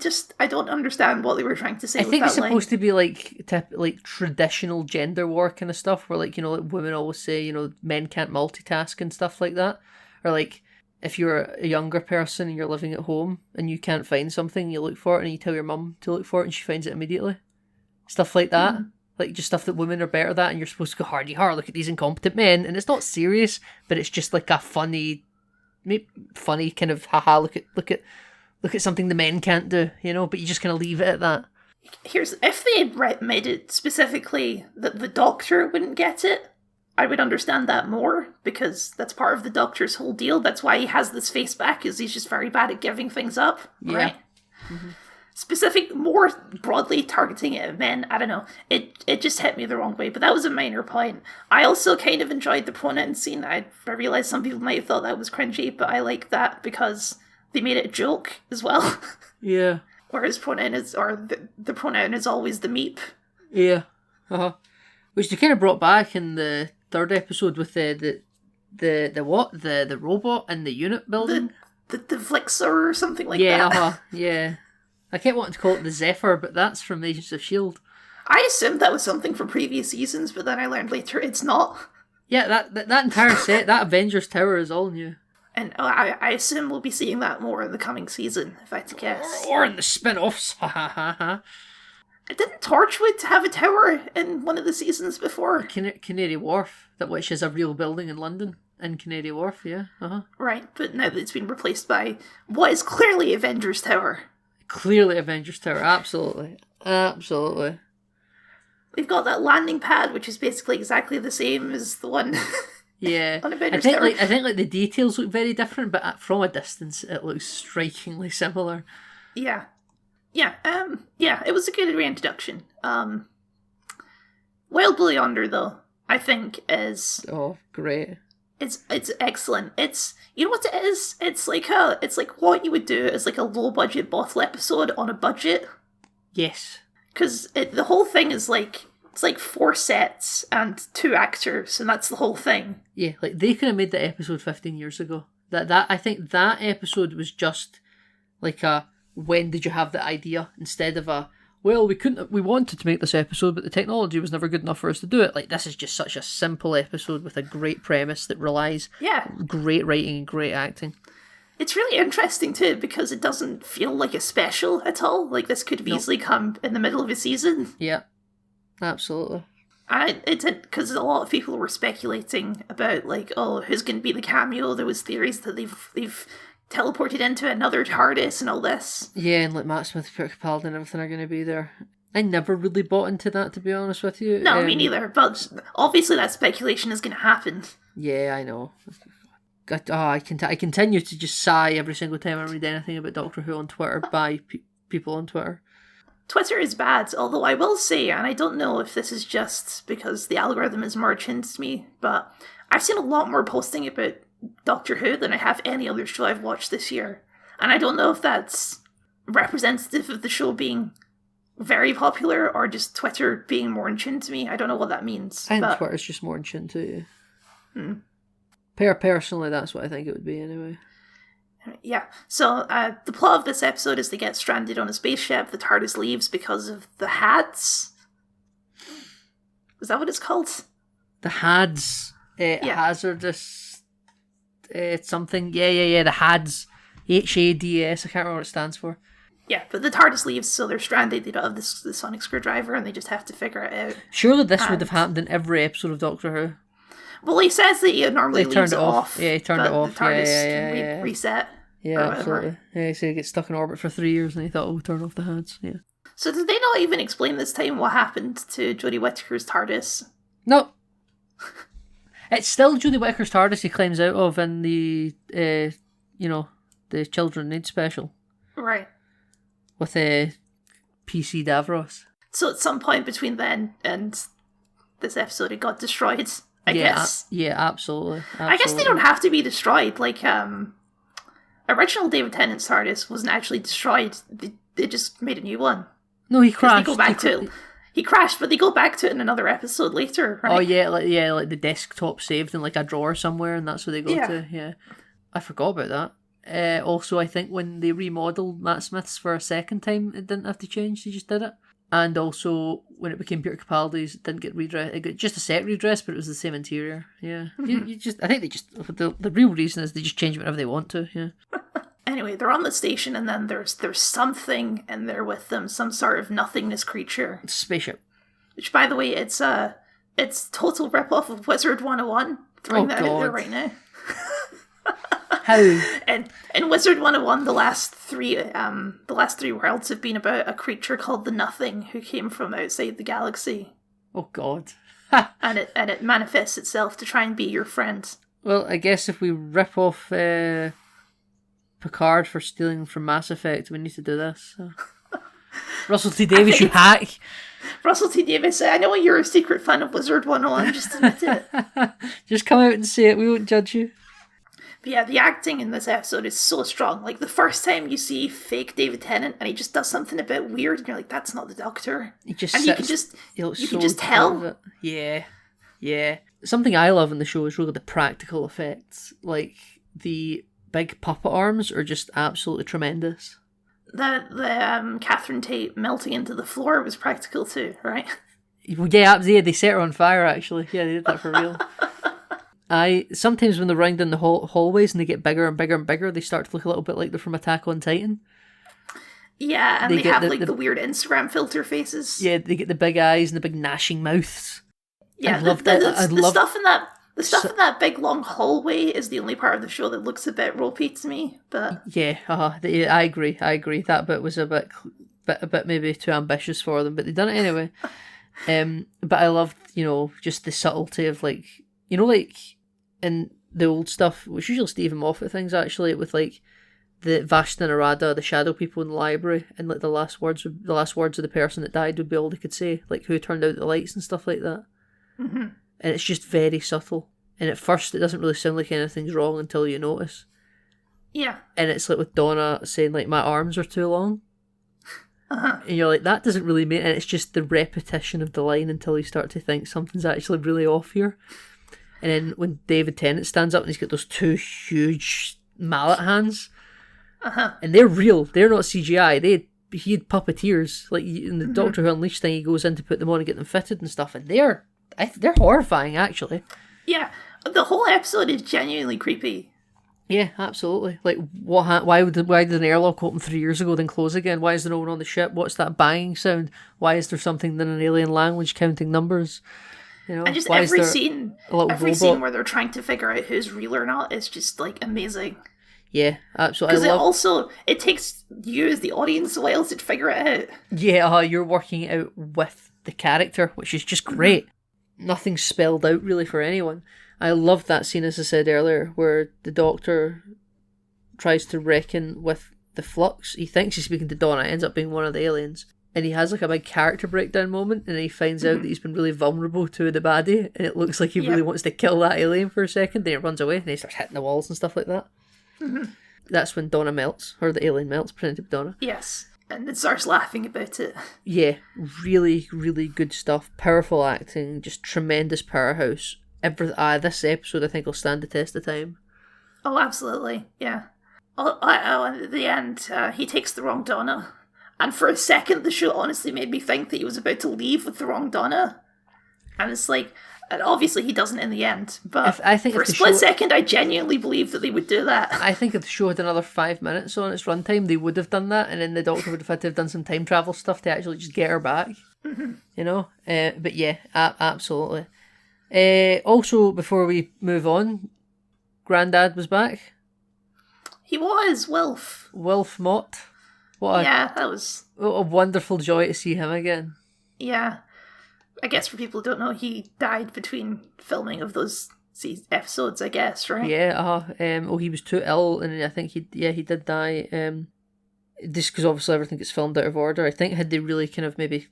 [SPEAKER 1] don't understand what they were trying to say.
[SPEAKER 2] I think it's supposed to be like traditional gender war kind of stuff, where like women always say men can't multitask and stuff like that, or like if you're a younger person and you're living at home and you can't find something, you look for it and you tell your mum to look for it and she finds it immediately. Stuff like that. Like just stuff that women are better at, and you're supposed to go hardy hard. Look at these incompetent men, and it's not serious, but it's just like a funny kind of haha. Look at something the men can't do, But you just kind of leave it at that.
[SPEAKER 1] If they had made it specifically that the Doctor wouldn't get it, I would understand that more, because that's part of the Doctor's whole deal. That's why he has this face back, is he's just very bad at giving things up, right? Mm-hmm. More broadly targeting it at men, I don't know. It just hit me the wrong way, but that was a minor point. I also kind of enjoyed the pronoun scene. I realised some people might have thought that was cringy, but I like that because they made it a joke as well.
[SPEAKER 2] Yeah.
[SPEAKER 1] Or his pronoun is, or the pronoun is always the meep.
[SPEAKER 2] Yeah. Uh-huh. Which they kind of brought back in the 3rd episode with the robot in the unit building.
[SPEAKER 1] The Flixer or something like that.
[SPEAKER 2] Yeah. I kept wanting to call it the Zephyr, but that's from Agents of S.H.I.E.L.D.
[SPEAKER 1] I assumed that was something from previous seasons, but then I learned later it's not.
[SPEAKER 2] Yeah, that entire set, that Avengers Tower is all new.
[SPEAKER 1] And I assume we'll be seeing that more in the coming season, if I had to guess.
[SPEAKER 2] Or in the spin-offs. Ha ha ha ha.
[SPEAKER 1] Didn't Torchwood have a tower in one of the seasons before?
[SPEAKER 2] Canary Wharf, which is a real building in London. In Canary Wharf, yeah. Uh-huh.
[SPEAKER 1] Right, but now that it's been replaced by what is clearly Avengers Tower.
[SPEAKER 2] Clearly Avengers Tower, absolutely. Absolutely.
[SPEAKER 1] We've got that landing pad, which is basically exactly the same as the one
[SPEAKER 2] yeah.
[SPEAKER 1] on Avengers Tower.
[SPEAKER 2] I think the details look very different, but from a distance it looks strikingly similar.
[SPEAKER 1] Yeah. Yeah, it was a good reintroduction. Wild Blue Yonder, though, I think is...
[SPEAKER 2] Oh, great.
[SPEAKER 1] It's excellent. It's, you know what it is? It's like what you would do as like a low-budget bottle episode on a budget.
[SPEAKER 2] Yes. Because
[SPEAKER 1] the whole thing is like, it's like 4 sets and 2 actors, and that's the whole thing.
[SPEAKER 2] Yeah, like they could have made that episode 15 years ago. I think that episode was just like a... When did you have the idea? Instead of we wanted to make this episode, but the technology was never good enough for us to do it. Like, this is just such a simple episode with a great premise that relies great writing and great acting.
[SPEAKER 1] It's really interesting too, because it doesn't feel like a special at all. Like, this could have easily come in the middle of a season.
[SPEAKER 2] Yeah, absolutely.
[SPEAKER 1] And it did, because a lot of people were speculating about, like, oh, who's going to be the cameo? There was theories that they've teleported into another TARDIS and all this. Yeah,
[SPEAKER 2] and like Matt Smith, Peter Capaldi and everything are going to be there. I never really bought into that, to be honest with you.
[SPEAKER 1] No, me neither, but obviously that speculation is going to happen.
[SPEAKER 2] Yeah, I know. I continue to just sigh every single time I read anything about Doctor Who on Twitter by people on Twitter.
[SPEAKER 1] Twitter is bad, although I will say, and I don't know if this is just because the algorithm is merged into me, but I've seen a lot more posting about Doctor Who than I have any other show I've watched this year. And I don't know if that's representative of the show being very popular or just Twitter being more in tune to me. I don't know what that means.
[SPEAKER 2] I think Twitter's just more in tune to you. Personally, that's what I think it would be anyway.
[SPEAKER 1] Yeah, so the plot of this episode is they get stranded on a spaceship. The TARDIS leaves because of the HADs. Is that what it's called?
[SPEAKER 2] The HADs. Hazardous... something. Yeah, the HADs. HADS, I can't remember what it stands for.
[SPEAKER 1] Yeah, but the TARDIS leaves, so they're stranded. They don't have the sonic screwdriver, and they just have to figure it out.
[SPEAKER 2] Surely this would have happened in every episode of Doctor Who.
[SPEAKER 1] Well, he says that he normally leaves it off.
[SPEAKER 2] Yeah, he turned it off.
[SPEAKER 1] The TARDIS can reset.
[SPEAKER 2] Yeah, absolutely. Yeah, so he gets stuck in orbit for 3 years, and he thought, we'll turn off the HADs. Yeah.
[SPEAKER 1] So did they not even explain this time what happened to Jodie Whittaker's TARDIS?
[SPEAKER 2] No. It's still Jodie Whittaker's TARDIS he climbs out of in the, the Children Need special.
[SPEAKER 1] Right.
[SPEAKER 2] With PC Davros.
[SPEAKER 1] So at some point between then and this episode, it got destroyed, I guess.
[SPEAKER 2] Yeah, absolutely.
[SPEAKER 1] I guess they don't have to be destroyed. Like, original David Tennant's TARDIS wasn't actually destroyed. They just made a new one.
[SPEAKER 2] No, he crashed.
[SPEAKER 1] They go back to it. He crashed, but they go back to it in another episode later, right?
[SPEAKER 2] Oh, yeah, like the desktop saved in like a drawer somewhere, and that's where they go to. Yeah. I forgot about that. Also, I think when they remodeled Matt Smith's for a second time, it didn't have to change, they just did it. And also, when it became Peter Capaldi's, it didn't get redressed. It got just a set redress, but it was the same interior. Yeah. I think they just, the real reason is they just change it whenever they want to, yeah.
[SPEAKER 1] Anyway, they're on the station, and then there's something in there with them, some sort of nothingness creature.
[SPEAKER 2] It's a spaceship.
[SPEAKER 1] Which, by the way, it's total rip-off of Wizard 101. Throwing that out there right now.
[SPEAKER 2] How?
[SPEAKER 1] And in Wizard 101, the last three worlds have been about a creature called the Nothing who came from outside the galaxy.
[SPEAKER 2] Oh God.
[SPEAKER 1] and it manifests itself to try and be your friend.
[SPEAKER 2] Well, I guess if we rip off Picard for stealing from Mass Effect, we need to do this. So. Russell T Davies, you hack.
[SPEAKER 1] Russell T Davies, I know you're a secret fan of Wizard 101, just admit it.
[SPEAKER 2] Just come out and say it, we won't judge you.
[SPEAKER 1] But yeah, the acting in this episode is so strong. Like, the first time you see fake David Tennant and he just does something a bit weird, and you're like, that's not the Doctor.
[SPEAKER 2] He just
[SPEAKER 1] and
[SPEAKER 2] sits,
[SPEAKER 1] you can just tell.
[SPEAKER 2] Yeah. Something I love in the show is really the practical effects. Like, the big puppet arms are just absolutely tremendous.
[SPEAKER 1] The Catherine Tate melting into the floor was practical too, right?
[SPEAKER 2] Yeah, they set her on fire, actually. Yeah, they did that for real. Sometimes when they're running down the hallways and they get bigger and bigger and bigger, they start to look a little bit like they're from Attack on Titan.
[SPEAKER 1] Yeah, and they have the weird Instagram filter faces.
[SPEAKER 2] Yeah, they get the big eyes and the big gnashing mouths.
[SPEAKER 1] Yeah, the stuff in that big long hallway is the only part of the show that looks a bit ropey to me. But
[SPEAKER 2] yeah, I agree. That bit was a bit maybe too ambitious for them, but they done it anyway. But I loved, just the subtlety of like in the old stuff, which usually Stephen Moffat things actually, with like the Vashta Narada, the shadow people in the library, and like the last words of the person that died would be all they could say, like who turned out the lights and stuff like that.
[SPEAKER 1] Mm-hmm.
[SPEAKER 2] And it's just very subtle. And at first, it doesn't really sound like anything's wrong until you notice.
[SPEAKER 1] Yeah.
[SPEAKER 2] And it's like with Donna saying like, my arms are too long.
[SPEAKER 1] Uh-huh.
[SPEAKER 2] And you're like, that doesn't really mean. And it's just the repetition of the line until you start to think something's actually really off here. And then when David Tennant stands up and he's got those two huge mallet hands, and they're real, they're not CGI. He had puppeteers, like in the Doctor Who Unleashed thing. He goes in to put them on and get them fitted and stuff, and they're horrifying actually.
[SPEAKER 1] Yeah, the whole episode is genuinely creepy.
[SPEAKER 2] Yeah, absolutely. Like, why did an airlock open 3 years ago then close again? Why is there no one on the ship? What's that banging sound? Why is there something in an alien language counting numbers?
[SPEAKER 1] And just every scene where they're trying to figure out who's real or not is just like amazing.
[SPEAKER 2] Yeah, absolutely.
[SPEAKER 1] Because it takes you as the audience a while to figure it out.
[SPEAKER 2] Yeah, you're working out with the character, which is just great. Nothing's spelled out really for anyone. I love that scene, as I said earlier, where the Doctor tries to reckon with the flux. He thinks he's speaking to Donna, ends up being one of the aliens. And he has like a big character breakdown moment, and then he finds out that he's been really vulnerable to the baddie, and it looks like he really wants to kill that alien for a second. Then he runs away, and he starts hitting the walls and stuff like that. Mm-hmm. That's when Donna melts, or the alien melts, pretending to be Donna.
[SPEAKER 1] Yes, and it starts laughing about it.
[SPEAKER 2] Yeah, really, really good stuff. Powerful acting, just tremendous powerhouse. This episode I think will stand the test of time.
[SPEAKER 1] Oh, absolutely, yeah. And at the end, he takes the wrong Donna. And for a second, the show honestly made me think that he was about to leave with the wrong Donna. And it's like, and obviously he doesn't in the end, but for a split second, I genuinely believed that they would do that. I think
[SPEAKER 2] if the show had another 5 minutes on its runtime, they would have done that, and then the Doctor would have had to have done some time travel stuff to actually just get her back. Mm-hmm. But yeah, absolutely. Also, before we move on, Grandad was back.
[SPEAKER 1] He was, Wilf.
[SPEAKER 2] Wilf Mott. What a wonderful joy to see him again.
[SPEAKER 1] Yeah. I guess for people who don't know, he died between filming of those episodes, I guess, right?
[SPEAKER 2] Yeah, he was too ill, and I think he did die. Just because obviously everything gets filmed out of order. I think had they really kind of maybe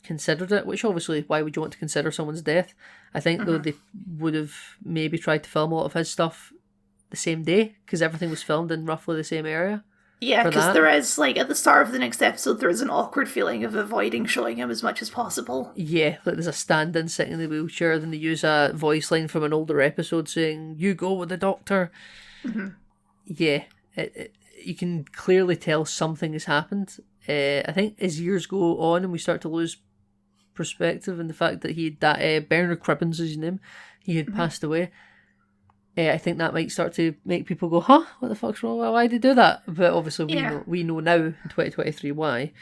[SPEAKER 2] considered it, which obviously why would you want to consider someone's death? I think though they would have maybe tried to film a lot of his stuff the same day because everything was filmed in roughly the same area.
[SPEAKER 1] Yeah, because there is, like, at the start of the next episode, there is an awkward feeling of avoiding showing him as much as possible.
[SPEAKER 2] Yeah, like there's a stand-in sitting in the wheelchair, then they use a voice line from an older episode saying, "You go with the doctor." Mm-hmm. Yeah, you can clearly tell something has happened. I think as years go on and we start to lose perspective and the fact that Bernard Cribbins is his name, he had passed away. I think that might start to make people go, huh? What the fuck's wrong? Why did they do that? But obviously we know now in 2023 why.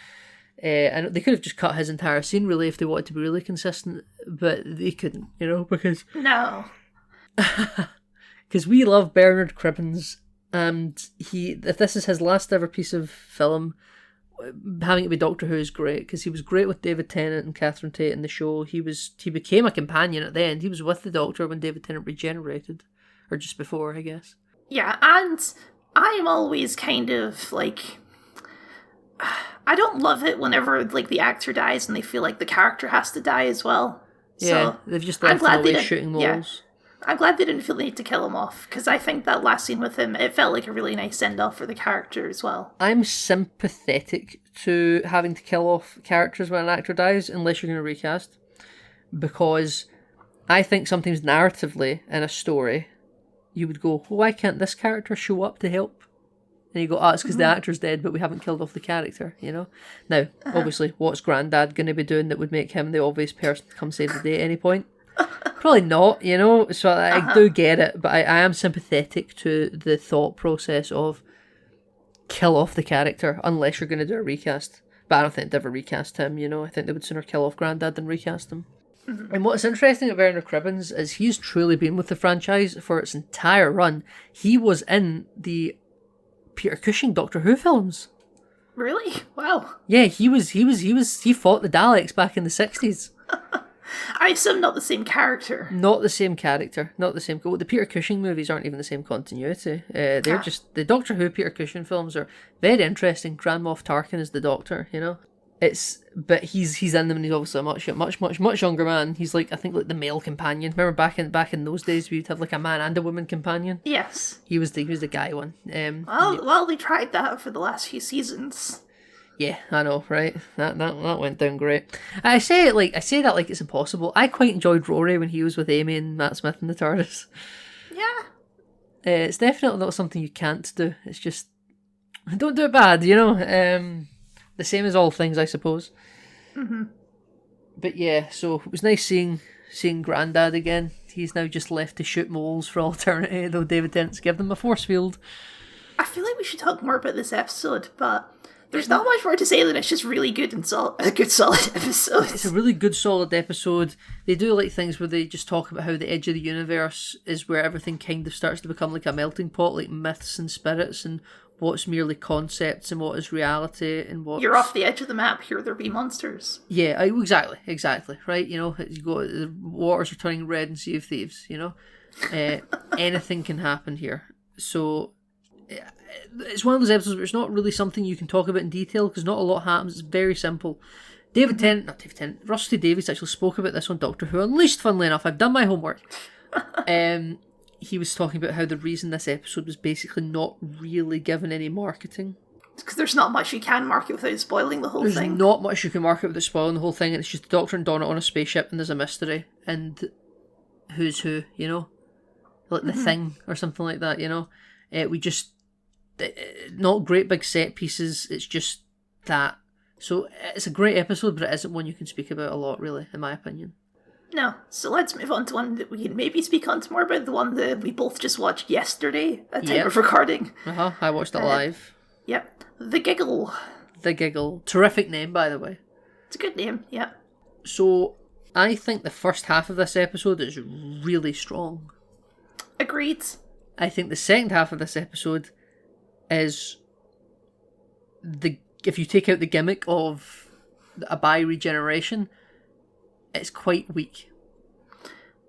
[SPEAKER 2] And they could have just cut his entire scene really if they wanted to be really consistent, but they couldn't, because...
[SPEAKER 1] No.
[SPEAKER 2] Because we love Bernard Cribbins, and if this is his last ever piece of film, having it be Doctor Who is great, because he was great with David Tennant and Catherine Tate in the show. He became a companion at the end. He was with the Doctor when David Tennant regenerated. Or just before, I guess.
[SPEAKER 1] Yeah, and I'm always kind of, like... I don't love it whenever, like, the actor dies and they feel like the character has to die as well.
[SPEAKER 2] Yeah,
[SPEAKER 1] so
[SPEAKER 2] they've just left him away shooting moles.
[SPEAKER 1] Yeah, I'm glad they didn't feel the need to kill him off, because I think that last scene with him, it felt like a really nice send-off for the character as well.
[SPEAKER 2] I'm sympathetic to having to kill off characters when an actor dies, unless you're going to recast. Because I think sometimes narratively in a story... you would go, well, why can't this character show up to help? And you go, it's because the actor's dead, but we haven't killed off the character, Now, obviously, what's Grandad going to be doing that would make him the obvious person to come save the day at any point? Probably not, So I do get it, but I am sympathetic to the thought process of kill off the character, unless you're going to do a recast. But I don't think they'd ever recast him, I think they would sooner kill off Grandad than recast him. And what's interesting about Bernard Cribbins is he's truly been with the franchise for its entire run. He was in the Peter Cushing Doctor Who films.
[SPEAKER 1] Really? Wow.
[SPEAKER 2] Yeah, he fought the Daleks back in the 60s.
[SPEAKER 1] I assume not the same character.
[SPEAKER 2] Not the same character. Not the same. The Peter Cushing movies aren't even the same continuity. They're just the Doctor Who Peter Cushing films are very interesting. Grand Moff Tarkin is the Doctor, But he's in them, and he's obviously a much younger man. He's like, I think, like the male companion. Remember back in those days, we'd have like a man and a woman companion.
[SPEAKER 1] Yes.
[SPEAKER 2] He was the guy one.
[SPEAKER 1] Well, they tried that for the last few seasons.
[SPEAKER 2] Yeah, I know, right? That went down great. I say that like it's impossible. I quite enjoyed Rory when he was with Amy and Matt Smith in the TARDIS.
[SPEAKER 1] Yeah.
[SPEAKER 2] It's definitely not something you can't do. It's just don't do it bad, The same as all things, I suppose. Mm-hmm. But yeah, so it was nice seeing Grandad again. He's now just left to shoot moles for all eternity, though David Tennant's given them a force field.
[SPEAKER 1] I feel like we should talk more about this episode, but there's not much more to say than it's just really good and a good solid episode.
[SPEAKER 2] It's a really good solid episode. They do like things where they just talk about how the edge of the universe is where everything kind of starts to become like a melting pot, like myths and spirits and what's merely concepts and what is reality and what
[SPEAKER 1] you're off the edge of the map. Here there be monsters.
[SPEAKER 2] Yeah, exactly. Right, you go. The waters are turning red in Sea of Thieves. Anything can happen here. So it's one of those episodes where it's not really something you can talk about in detail because not a lot happens. It's very simple. Russell T Davies actually spoke about this on Doctor Who Unleashed. Funnily enough, I've done my homework. He was talking about how the reason this episode was basically not really given any marketing.
[SPEAKER 1] It's because there's not much you can market without spoiling the whole thing.
[SPEAKER 2] There's not much you can market without spoiling the whole thing, and it's just the Doctor and Donna on a spaceship, and there's a mystery, and who's who, like the Thing or something like that. We just not great big set pieces. It's just that. So it's a great episode, but it isn't one you can speak about a lot, really, in my opinion.
[SPEAKER 1] No, so let's move on to one that we can maybe speak on more about, the one that we both just watched yesterday at time of recording.
[SPEAKER 2] I watched it live.
[SPEAKER 1] Yep. The Giggle.
[SPEAKER 2] The Giggle. Terrific name, by the way.
[SPEAKER 1] It's a good name, yeah.
[SPEAKER 2] So, I think the first half of this episode is really strong.
[SPEAKER 1] Agreed.
[SPEAKER 2] I think the second half of this episode is if you take out the gimmick of a bi-regeneration, it's quite weak.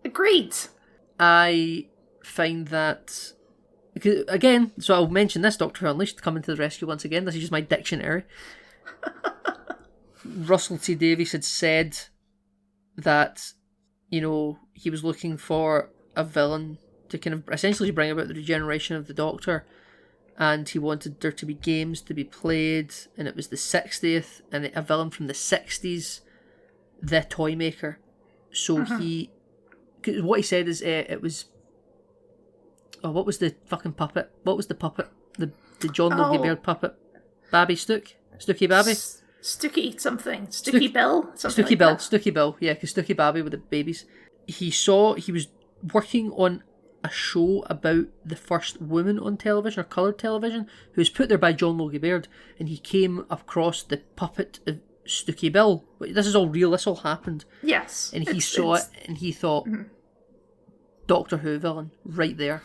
[SPEAKER 1] Agreed.
[SPEAKER 2] I find that, again, so I'll mention this, Doctor Who Unleashed coming to the rescue once again. This is just my dictionary. Russell T Davies had said that, you know, he was looking for a villain to kind of essentially bring about the regeneration of the Doctor, and he wanted there to be games to be played, and it was the 60th, and a villain from the 60s, the Toymaker. So what he said is it was, what was the fucking puppet? What was the puppet? The John Logie Baird puppet? Babby Stook? Stooky Babby?
[SPEAKER 1] Stooky something. Stooky Bill? Something
[SPEAKER 2] Stooky
[SPEAKER 1] like
[SPEAKER 2] Bill.
[SPEAKER 1] that.
[SPEAKER 2] Stooky Bill. Yeah, because Stooky Babby with the babies. He was working on a show about the first woman on television, or coloured television, who was put there by John Logie Baird, and he came across the puppet of Stooky Bill. This is all real, this all happened.
[SPEAKER 1] Yes.
[SPEAKER 2] And he saw it, and he thought, Doctor Who villain, right there.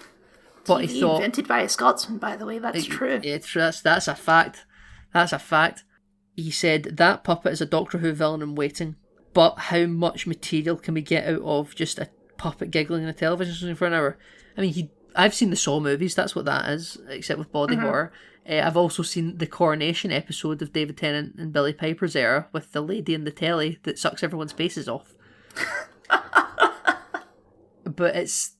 [SPEAKER 2] But
[SPEAKER 1] TV
[SPEAKER 2] he thought,
[SPEAKER 1] invented by a Scotsman, by the way, that's true.
[SPEAKER 2] That's a fact. That's a fact. He said, that puppet is a Doctor Who villain in waiting, but how much material can we get out of just a puppet giggling in a television screen for an hour? I mean, I've seen the Saw movies, that's what that is, except with body horror. I've also seen the Coronation episode of David Tennant and Billy Piper's era with the lady in the telly that sucks everyone's faces off. But it's,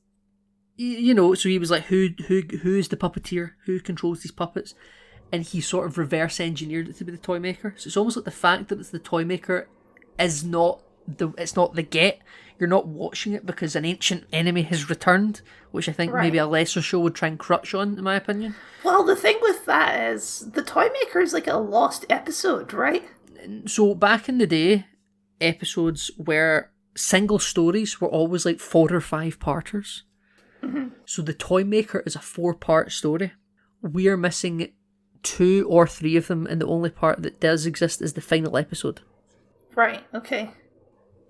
[SPEAKER 2] you know, so he was like, who's the puppeteer? Who controls these puppets? And he sort of reverse engineered it to be the Toymaker. So it's almost like the fact that it's the Toymaker is not the get. You're not watching it because an ancient enemy has returned, which I think maybe a lesser show would try and crutch on, in my opinion.
[SPEAKER 1] Well, the thing with that is the Toymaker is like a lost episode, right?
[SPEAKER 2] So back in the day, episodes where single stories were always like 4 or 5 parters. So the Toymaker is a 4-part story. We are missing 2 or 3 of them, and the only part that does exist is the final episode.
[SPEAKER 1] Right, okay.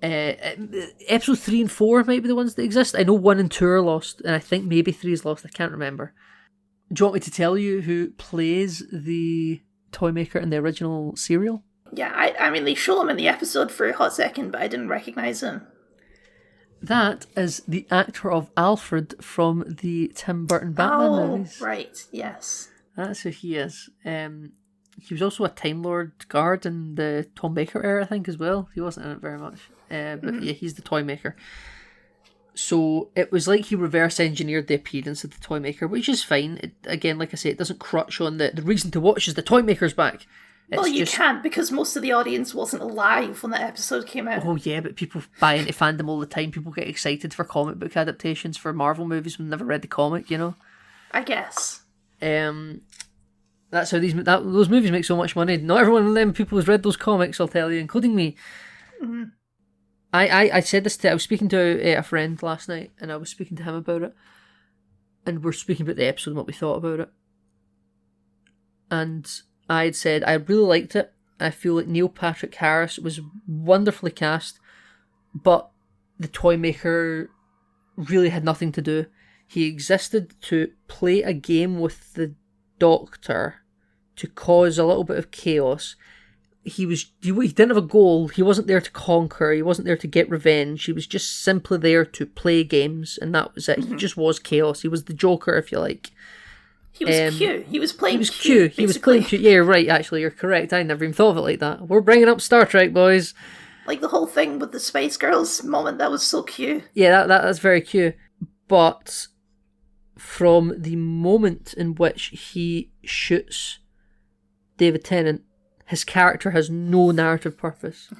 [SPEAKER 2] Episode 3 and 4 might be the ones that exist. I know 1 and 2 are lost, and I think maybe 3 is lost. I can't remember. Do you want me to tell you who plays the Toymaker in the original serial?
[SPEAKER 1] Yeah, I mean, they show him in the episode for a hot second, but I didn't recognise him.
[SPEAKER 2] That is the actor of Alfred from the Tim Burton Batman movies.
[SPEAKER 1] Right, yes.
[SPEAKER 2] That's who he is. He was also a Time Lord guard in the Tom Baker era, I think, as well. He wasn't in it very much. But yeah, he's the Toymaker. So it was like he reverse engineered the appearance of the Toymaker, which is fine. Again, like I say, it doesn't crutch on the reason to watch is the Toymaker's back.
[SPEAKER 1] Well, you can't, because most of the audience wasn't alive when that episode came out.
[SPEAKER 2] Oh yeah, but people buy into fandom all the time. People get excited for comic book adaptations for Marvel movies when they've never read the comic, you know?
[SPEAKER 1] I guess.
[SPEAKER 2] That's how those movies make so much money. Not everyone of them people has read those comics, I'll tell you, including me. Mm-hmm. I said this I was speaking to a friend last night, and I was speaking to him about it, and we're speaking about the episode and what we thought about it. And I had said I really liked it. I feel like Neil Patrick Harris was wonderfully cast, but the Toymaker really had nothing to do. He existed to play a game with the Doctor to cause a little bit of chaos. He didn't have a goal. He wasn't there to conquer. He wasn't there to get revenge. He was just simply there to play games, and that was it. Mm-hmm. He just was chaos. He was the Joker, if you like.
[SPEAKER 1] He was Q. He was playing
[SPEAKER 2] Q. He was playing Q. Yeah, right, actually, you're correct. I never even thought of it like that. We're bringing up Star Trek, boys.
[SPEAKER 1] Like the whole thing with the Spice Girls moment, that was so Q.
[SPEAKER 2] Yeah, that's very Q. But from the moment in which he shoots David Tennant, his character has no narrative purpose.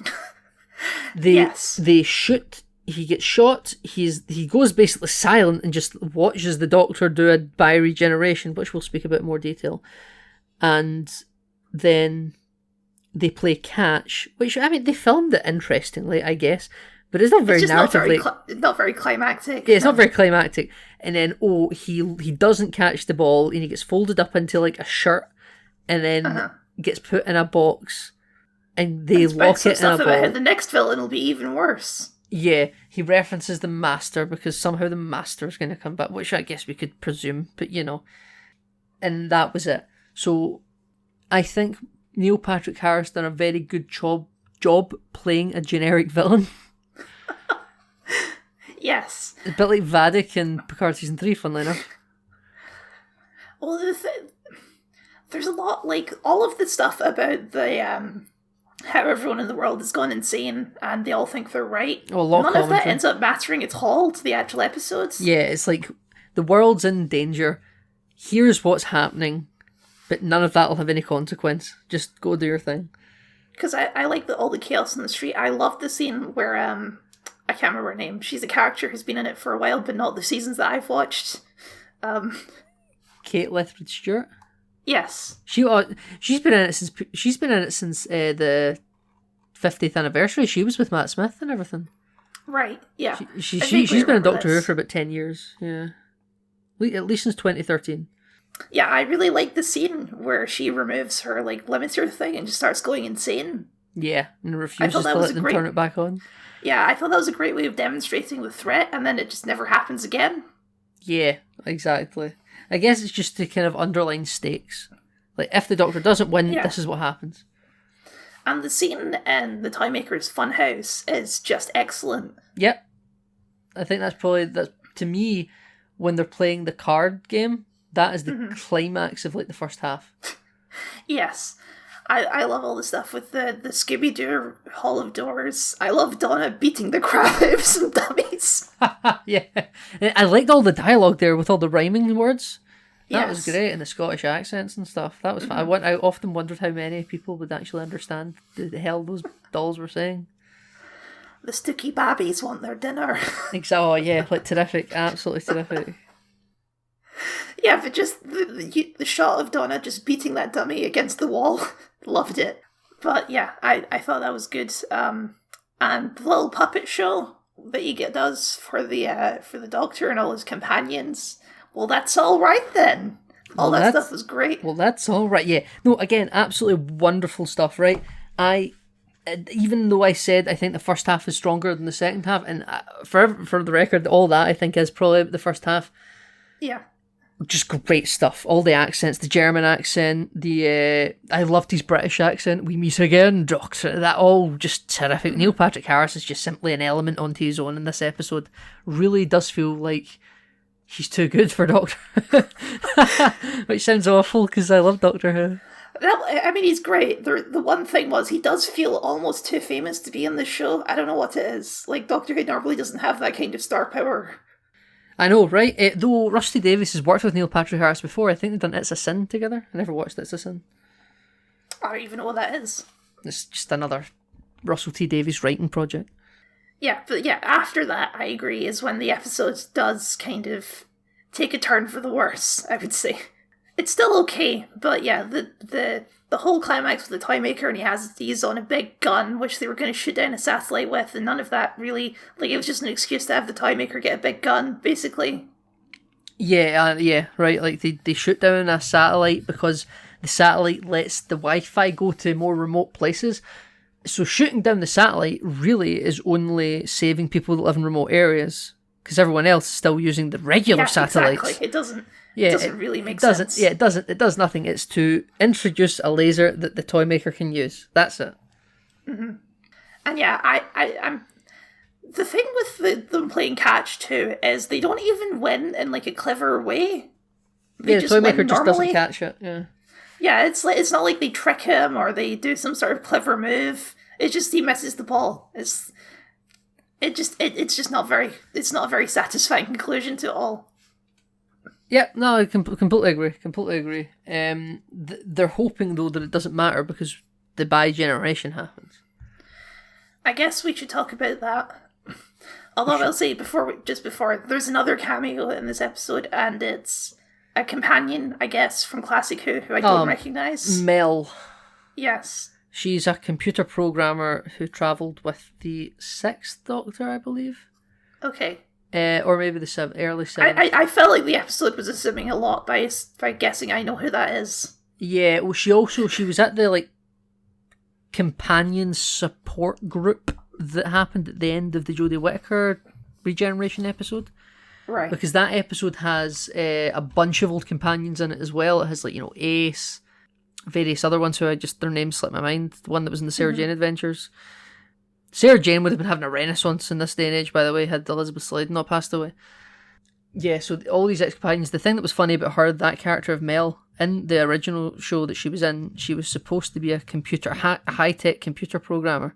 [SPEAKER 2] They shoot, he gets shot, he goes basically silent and just watches the Doctor do a bi-regeneration, which we'll speak about in more detail. And then they play catch, which, I mean, they filmed it interestingly, I guess, but it's not very narratively...
[SPEAKER 1] Not very climactic.
[SPEAKER 2] Yeah, it's not very climactic. And then, he doesn't catch the ball, and he gets folded up into like a shirt, and then gets put in a box, and they lock it in a ball.
[SPEAKER 1] How the next villain will be even worse.
[SPEAKER 2] Yeah, he references the Master, because somehow the Master is going to come back, which I guess we could presume, but you know. And that was it. So, I think Neil Patrick Harris done a very good job playing a generic villain.
[SPEAKER 1] Yes.
[SPEAKER 2] A bit like Vadik in Picard Season 3, funnily enough.
[SPEAKER 1] Well, there's a lot, like, all of the stuff about the, how everyone in the world has gone insane and they all think they're right.
[SPEAKER 2] Oh, a lot
[SPEAKER 1] None
[SPEAKER 2] of
[SPEAKER 1] of that ends up mattering at all to the actual episodes.
[SPEAKER 2] Yeah, it's like, the world's in danger, here's what's happening, but none of that will have any consequence. Just go do your thing.
[SPEAKER 1] Because I like all the chaos in the street. I love the scene where, I can't remember her name. She's a character who's been in it for a while, but not the seasons that I've watched.
[SPEAKER 2] Kate Lethbridge Stewart.
[SPEAKER 1] Yes,
[SPEAKER 2] she's been in it since the 50th anniversary. She was with Matt Smith and everything.
[SPEAKER 1] Right. Yeah.
[SPEAKER 2] She's been in Doctor Who for about 10 years. Yeah, at least since 2013.
[SPEAKER 1] Yeah, I really like the scene where she removes her like limiter thing and just starts going insane.
[SPEAKER 2] Yeah, and refuses to let them turn it back on.
[SPEAKER 1] Yeah, I thought that was a great way of demonstrating the threat, and then it just never happens again.
[SPEAKER 2] Yeah, exactly. I guess it's just to kind of underline stakes. Like, if the Doctor doesn't win, this is what happens.
[SPEAKER 1] And the scene in the Timemaker's Funhouse is just excellent.
[SPEAKER 2] Yep. I think that's to me, when they're playing the card game, that is the climax of, like, the first half.
[SPEAKER 1] Yes. I love all the stuff with the Scooby-Doo Hall of Doors. I love Donna beating the crap out of some dummies.
[SPEAKER 2] Yeah. I liked all the dialogue there with all the rhyming words. That was great, and the Scottish accents and stuff. That was fun. I often wondered how many people would actually understand the hell those dolls were saying.
[SPEAKER 1] The Stooky Babbies want their dinner.
[SPEAKER 2] Exactly. Oh, yeah, like terrific. Absolutely terrific.
[SPEAKER 1] Yeah, but just the shot of Donna just beating that dummy against the wall. Loved it. But yeah, I thought that was good. And the little puppet show that he does for the Doctor and all his companions. Well, that's all right then. All that stuff was great.
[SPEAKER 2] Well, that's all right. Yeah. No, again, absolutely wonderful stuff, right? Even though I said I think the first half is stronger than the second half, and for the record, all that I think is probably the first half.
[SPEAKER 1] Yeah.
[SPEAKER 2] Just great stuff. All the accents, the German accent, I loved his British accent. We meet again, Doctor. That all just terrific. Neil Patrick Harris is just simply an element onto his own in this episode. Really does feel like he's too good for Doctor Who. Which sounds awful because I love Doctor Who.
[SPEAKER 1] I mean, he's great. The one thing was he does feel almost too famous to be in this show. I don't know what it is. Like, Doctor Who normally doesn't have that kind of star power.
[SPEAKER 2] I know, right? Though Rusty Davies has worked with Neil Patrick Harris before, I think they've done It's a Sin together. I never watched It's a Sin.
[SPEAKER 1] I don't even know what that is.
[SPEAKER 2] It's just another Russell T Davies writing project.
[SPEAKER 1] Yeah, but yeah, after that, I agree, is when the episode does kind of take a turn for the worse, I would say. It's still okay, but yeah, the whole climax with the Timemaker, and he's on a big gun, which they were going to shoot down a satellite with, and none of that really, like, it was just an excuse to have the Timemaker get a big gun, basically.
[SPEAKER 2] Yeah, right, like, they shoot down a satellite because the satellite lets the Wi-Fi go to more remote places, so shooting down the satellite really is only saving people that live in remote areas, because everyone else is still using the regular satellites.
[SPEAKER 1] Exactly, it doesn't really make sense.
[SPEAKER 2] Yeah, it does nothing. It's to introduce a laser that the Toymaker can use. That's it.
[SPEAKER 1] Mm-hmm. And yeah, I'm the thing with them playing catch too is they don't even win in like a clever way.
[SPEAKER 2] The Toymaker just doesn't catch it.
[SPEAKER 1] Yeah, it's not like they trick him or they do some sort of clever move. It's just he misses the ball. It's just not a very satisfying conclusion to it all.
[SPEAKER 2] Yeah, no, I completely agree. They're hoping, though, that it doesn't matter because the bi-generation happens.
[SPEAKER 1] I guess we should talk about that. Although I'll say before, there's another cameo in this episode, and it's a companion, I guess, from Classic who I don't recognise.
[SPEAKER 2] Mel.
[SPEAKER 1] Yes.
[SPEAKER 2] She's a computer programmer who travelled with the 6th Doctor, I believe.
[SPEAKER 1] Okay.
[SPEAKER 2] Or maybe the early 7th.
[SPEAKER 1] I felt like the episode was assuming a lot by guessing I know who that is.
[SPEAKER 2] Yeah, well, she was at the, like, companion support group that happened at the end of the Jodie Whittaker regeneration episode.
[SPEAKER 1] Right.
[SPEAKER 2] Because that episode has a bunch of old companions in it as well. It has, like, Ace, various other ones who their names slip my mind. The one that was in the Sarah Jane Adventures. Sarah Jane would have been having a renaissance in this day and age, by the way, had Elizabeth Sladen not passed away. Yeah, so all these ex-companions, the thing that was funny about her, that character of Mel, in the original show that she was in, she was supposed to be a high-tech computer programmer.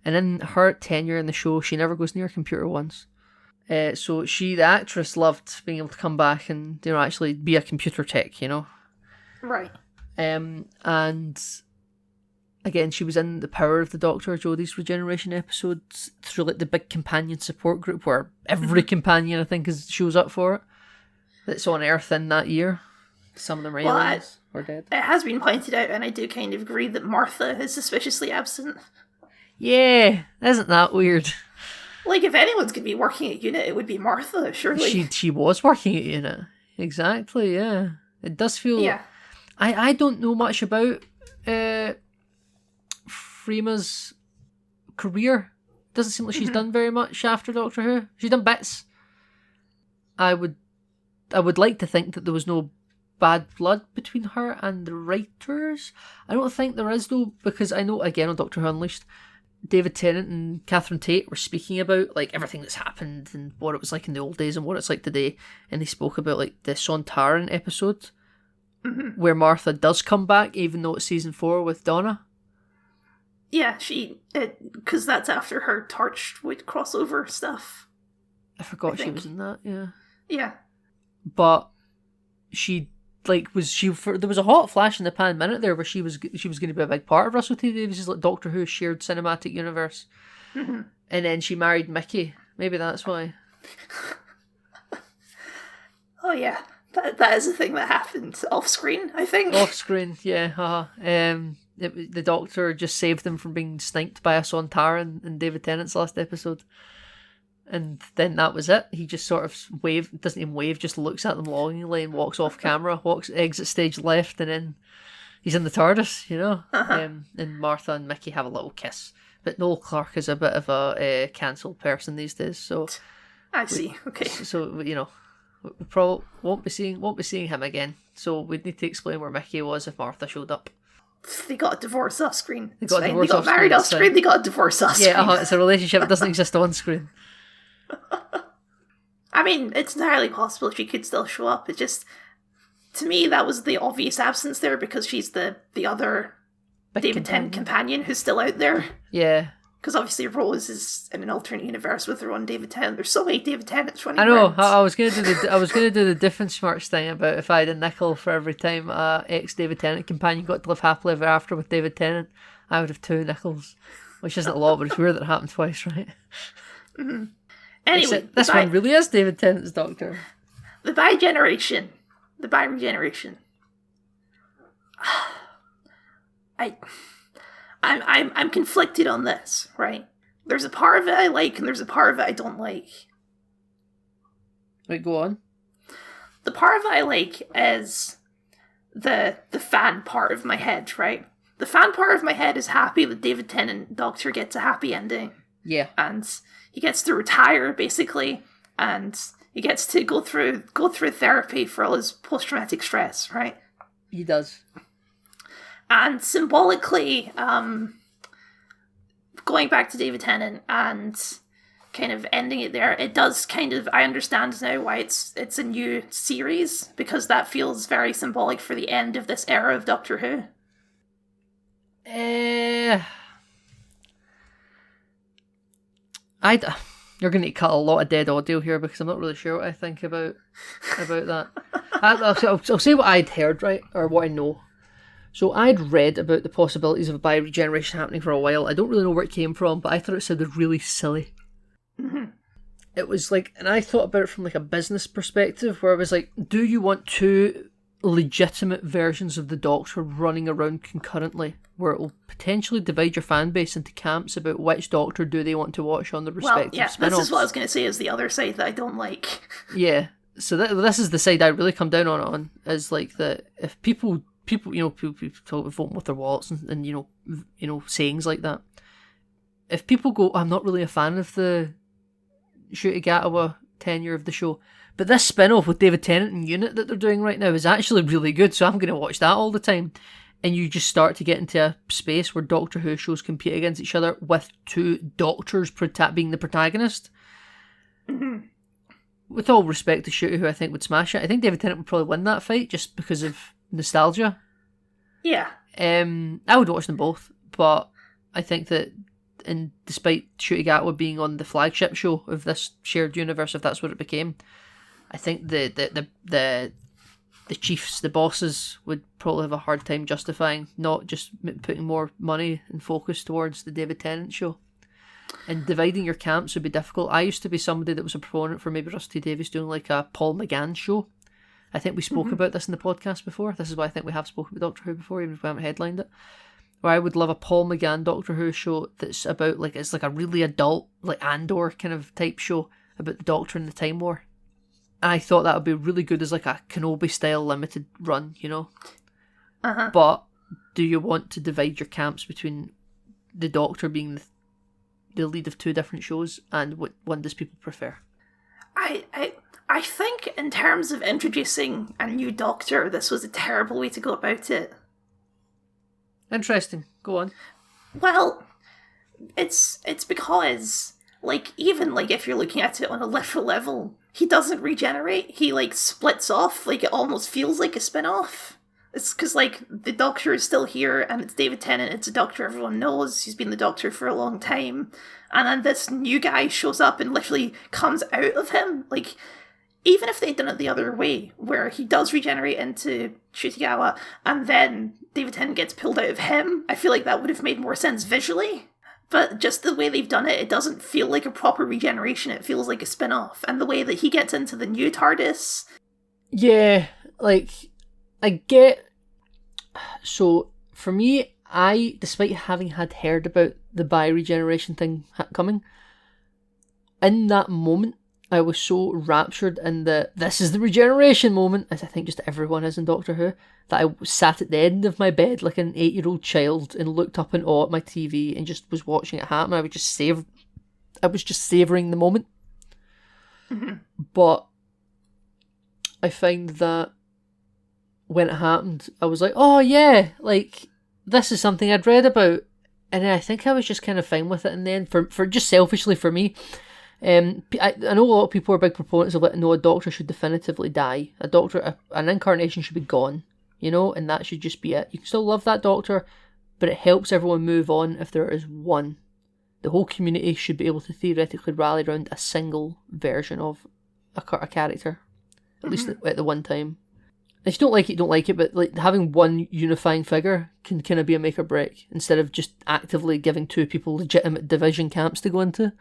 [SPEAKER 2] And in her tenure in the show, she never goes near a computer once. So the actress, loved being able to come back and, actually be a computer tech,
[SPEAKER 1] Right.
[SPEAKER 2] And again, she was in The Power of the Doctor, Jodie's regeneration episodes, through like the big companion support group where every companion, I think, shows up for it. That's on Earth in that year. Some of them are aliens or dead.
[SPEAKER 1] It has been pointed out, and I do kind of agree, that Martha is suspiciously absent.
[SPEAKER 2] Yeah, isn't that weird?
[SPEAKER 1] Like, if anyone's going to be working at UNIT, it would be Martha, surely.
[SPEAKER 2] She was working at UNIT. Exactly, yeah. It does feel...
[SPEAKER 1] Yeah.
[SPEAKER 2] I don't know much about Freema's career. Doesn't seem like she's done very much after Doctor Who. She's done bits. I would like to think that there was no bad blood between her and the writers. I don't think there is, though, because I know, again, on Doctor Who Unleashed, David Tennant and Catherine Tate were speaking about like everything that's happened and what it was like in the old days and what it's like today, and they spoke about like the Sontaran episode where Martha does come back, even though it's season 4 with Donna.
[SPEAKER 1] Yeah, because that's after her Torchwood crossover stuff.
[SPEAKER 2] I forgot she was in that.
[SPEAKER 1] Yeah,
[SPEAKER 2] but she there was a hot flash in the pan minute there where she was going to be a big part of Russell T Davies' like Doctor Who shared cinematic universe, and then she married Mickey. Maybe that's why.
[SPEAKER 1] Oh yeah, that is a thing that happened off screen, I think.
[SPEAKER 2] Off screen, yeah. The Doctor just saved them from being sniped by a Sontaran in David Tennant's last episode. And then that was it. He just sort of doesn't even wave, just looks at them longingly and walks off camera, exit stage left, and then he's in the TARDIS, and Martha and Mickey have a little kiss. But Noel Clarke is a bit of a cancelled person these days, so...
[SPEAKER 1] I see, okay.
[SPEAKER 2] So, we probably won't be seeing him again, so we'd need to explain where Mickey was if Martha showed up.
[SPEAKER 1] They got a divorce off screen.
[SPEAKER 2] They got
[SPEAKER 1] married off screen, they got a divorce off screen.
[SPEAKER 2] Yeah, it's a relationship that doesn't exist on screen.
[SPEAKER 1] I mean, it's entirely possible she could still show up. It just, to me, that was the obvious absence there because she's the other David Tennant companion who's still out there.
[SPEAKER 2] Yeah.
[SPEAKER 1] Because obviously Rose is in an alternate universe with her own David Tennant. There's so many David Tennants running
[SPEAKER 2] around. I know.
[SPEAKER 1] Around.
[SPEAKER 2] I was gonna do the difference marks thing about if I had a nickel for every time a ex David Tennant companion got to live happily ever after with David Tennant, I would have 2 nickels, which isn't a lot, but it's weird that it happened twice, right?
[SPEAKER 1] Mm-hmm. Anyway,
[SPEAKER 2] this one really is David Tennant's Doctor.
[SPEAKER 1] The bi-regeneration. I'm conflicted on this, right? There's a part of it I like, and there's a part of it I don't like.
[SPEAKER 2] Right, go on.
[SPEAKER 1] The part of it I like is the fan part of my head, right? The fan part of my head is happy that David Tennant Doctor gets a happy ending.
[SPEAKER 2] Yeah.
[SPEAKER 1] And he gets to retire, basically, and he gets to go through therapy for all his post-traumatic stress, right?
[SPEAKER 2] He does.
[SPEAKER 1] And symbolically, going back to David Tennant and kind of ending it there, it does kind of, I understand now why it's a new series, because that feels very symbolic for the end of this era of Doctor Who.
[SPEAKER 2] You're going to cut a lot of dead audio here because I'm not really sure what I think about that. I'll say what I'd heard, right, or what I know. So I'd read about the possibilities of bi-regeneration happening for a while. I don't really know where it came from, but I thought it sounded really silly.
[SPEAKER 1] Mm-hmm.
[SPEAKER 2] It was like, and I thought about it from like a business perspective, where I was like, do you want 2 legitimate versions of the Doctor running around concurrently, where it will potentially divide your fan base into camps about which Doctor do they want to watch on the respective spin-offs?
[SPEAKER 1] This is what I was going to say is the other side that I don't like.
[SPEAKER 2] Yeah, so this is the side I really come down on is like that if people talk about voting with their wallets and you know sayings like that. If people go, I'm not really a fan of the Ncuti Gatwa tenure of the show, but this spin-off with David Tennant and UNIT that they're doing right now is actually really good, so I'm going to watch that all the time. and you just start to get into a space where Doctor Who shows compete against each other with two doctors being the protagonist.
[SPEAKER 1] Mm-hmm.
[SPEAKER 2] With all respect to Shooty, who I think would smash it, I think David Tennant would probably win that fight just because of nostalgia.
[SPEAKER 1] Yeah.
[SPEAKER 2] I would watch them both, but I think that, and despite Shooty Gatwa being on the flagship show of this shared universe, if that's what it became, I think the chiefs, the bosses, would probably have a hard time justifying not just putting more money and focus towards the David Tennant show. And dividing your camps would be difficult. I used to be somebody that was a proponent for maybe Rusty Davies doing like a Paul McGann show. I think we spoke about this in the podcast before. This is why I think we have spoken about Doctor Who before, even if we haven't headlined it. Where I would love a Paul McGann Doctor Who show that's about like, it's like a really adult, like Andor kind of type show about the Doctor and the Time War. And I thought that would be really good as like a Kenobi style limited run, you know?
[SPEAKER 1] Uh-huh.
[SPEAKER 2] But do you want to divide your camps between the Doctor being the lead of two different shows, and what one does people prefer?
[SPEAKER 1] I think in terms of introducing a new Doctor, this was a terrible way to go about it.
[SPEAKER 2] Interesting. Go on.
[SPEAKER 1] Well, it's because, like, even, like, if you're looking at it on a literal level, he doesn't regenerate. He, like, splits off. Like, it almost feels like a spin-off. It's because, like, the Doctor is still here, and it's David Tennant. It's a Doctor everyone knows. He's been the Doctor for a long time. And then this new guy shows up and literally comes out of him. Like, even if they'd done it the other way, where he does regenerate into Shutigawa, and then David Tennant gets pulled out of him, I feel like that would have made more sense visually. But just the way they've done it, it doesn't feel like a proper regeneration. It feels like a spin-off. And the way that he gets into the new TARDIS...
[SPEAKER 2] Yeah, like, I get... So, for me, despite having had heard about the bi-regeneration thing coming, in that moment, I was so raptured in this is the regeneration moment, as I think just everyone is in Doctor Who, that I sat at the end of my bed like an 8-year-old child and looked up in awe at my TV and just was watching it happen. I was just savouring the moment.
[SPEAKER 1] Mm-hmm.
[SPEAKER 2] But I find that when it happened, I was like, oh yeah, like, this is something I'd read about. And I think I was just kind of fine with it in the end, for just selfishly for me. I know a lot of people are big proponents of letting know a Doctor should definitively die. An incarnation should be gone, you know, and that should just be it. You can still love that Doctor, but it helps everyone move on if there is one. The whole community should be able to theoretically rally around a single version of a character, at least at the one time. If you don't like it, but like having one unifying figure can kind of be a make or break, instead of just actively giving two people legitimate division camps to go into.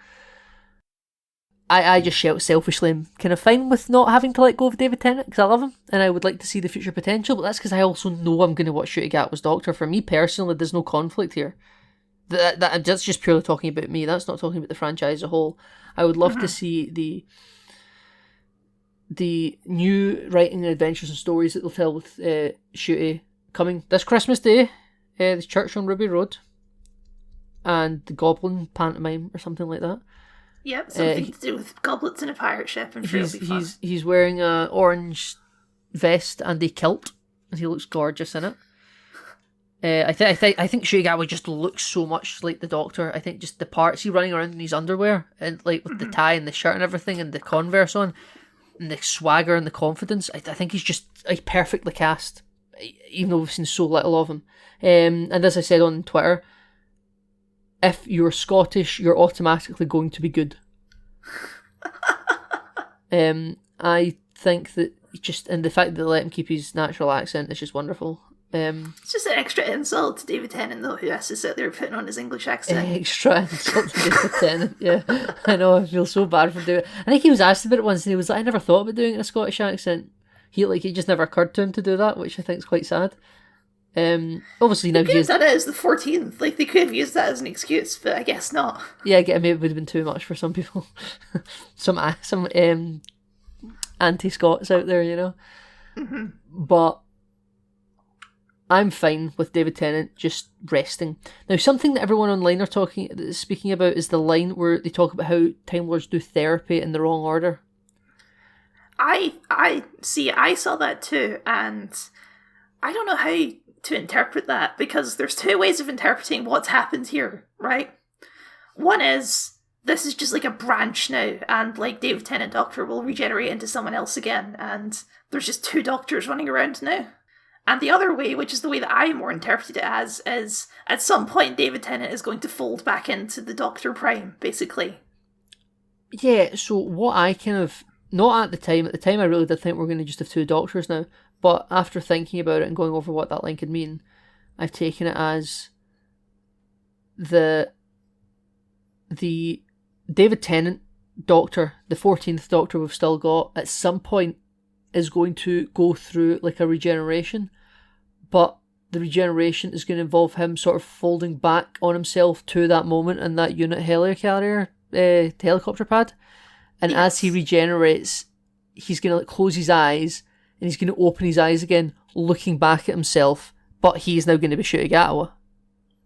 [SPEAKER 2] I just selfishly am kind of fine with not having to let go of David Tennant, because I love him and I would like to see the future potential, but that's because I also know I'm going to watch Ncuti Gatwa's Doctor. For me personally, there's no conflict here. That's just purely talking about me. That's not talking about the franchise as a whole. I would love to see the new writing and adventures and stories that they'll tell with Ncuti coming this Christmas Day, the Church on Ruby Road, and the Goblin pantomime or something like that.
[SPEAKER 1] Yep, something to do with goblets in a pirate ship. I'm sure it'll be fun.
[SPEAKER 2] He's wearing an orange vest and a kilt, and he looks gorgeous in it. I think Ncuti Gatwa just looks so much like the Doctor. I think just the parts he running around in his underwear and like with the tie and the shirt and everything and the Converse on, and the swagger and the confidence. I think he's just perfectly cast, even though we've seen so little of him. And as I said on Twitter, if you're Scottish, you're automatically going to be good. I think that and the fact that they let him keep his natural accent is just wonderful.
[SPEAKER 1] It's just an extra insult to David Tennant, though, who has to sit there putting on his English accent.
[SPEAKER 2] Extra insult to David Tennant, yeah. I know, I feel so bad for doing it. I think he was asked about it once and he was like, I never thought about doing it in a Scottish accent. It just never occurred to him to do that, which I think is quite sad. Obviously now
[SPEAKER 1] they could have done it as the 14th. Like, they could have used that as an excuse, but I guess not.
[SPEAKER 2] Yeah, maybe it would have been too much for some people. some anti-Scots out there, you know.
[SPEAKER 1] Mm-hmm.
[SPEAKER 2] But I'm fine with David Tennant just resting. Now, something that everyone online are speaking about is the line where they talk about how Time Lords do therapy in the wrong order. I
[SPEAKER 1] saw that too, and I don't know how to interpret that, because there's two ways of interpreting what's happened here, right? One is, this is just like a branch now, and like David Tennant Doctor will regenerate into someone else again, and there's just two doctors running around now. And the other way, which is the way that I more interpreted it as, is at some point David Tennant is going to fold back into the Doctor Prime, basically.
[SPEAKER 2] Yeah, so what I kind of... Not at the time I really did think we're going to just have two doctors now, but after thinking about it and going over what that line could mean, I've taken it as the David Tennant Doctor, the 14th Doctor we've still got, at some point is going to go through like a regeneration, but the regeneration is going to involve him sort of folding back on himself to that moment in that unit helicarrier, helicopter pad. And
[SPEAKER 1] yes.
[SPEAKER 2] As he regenerates, he's going to like close his eyes and he's going to open his eyes again, looking back at himself, but he's now going to be Shootigatawa.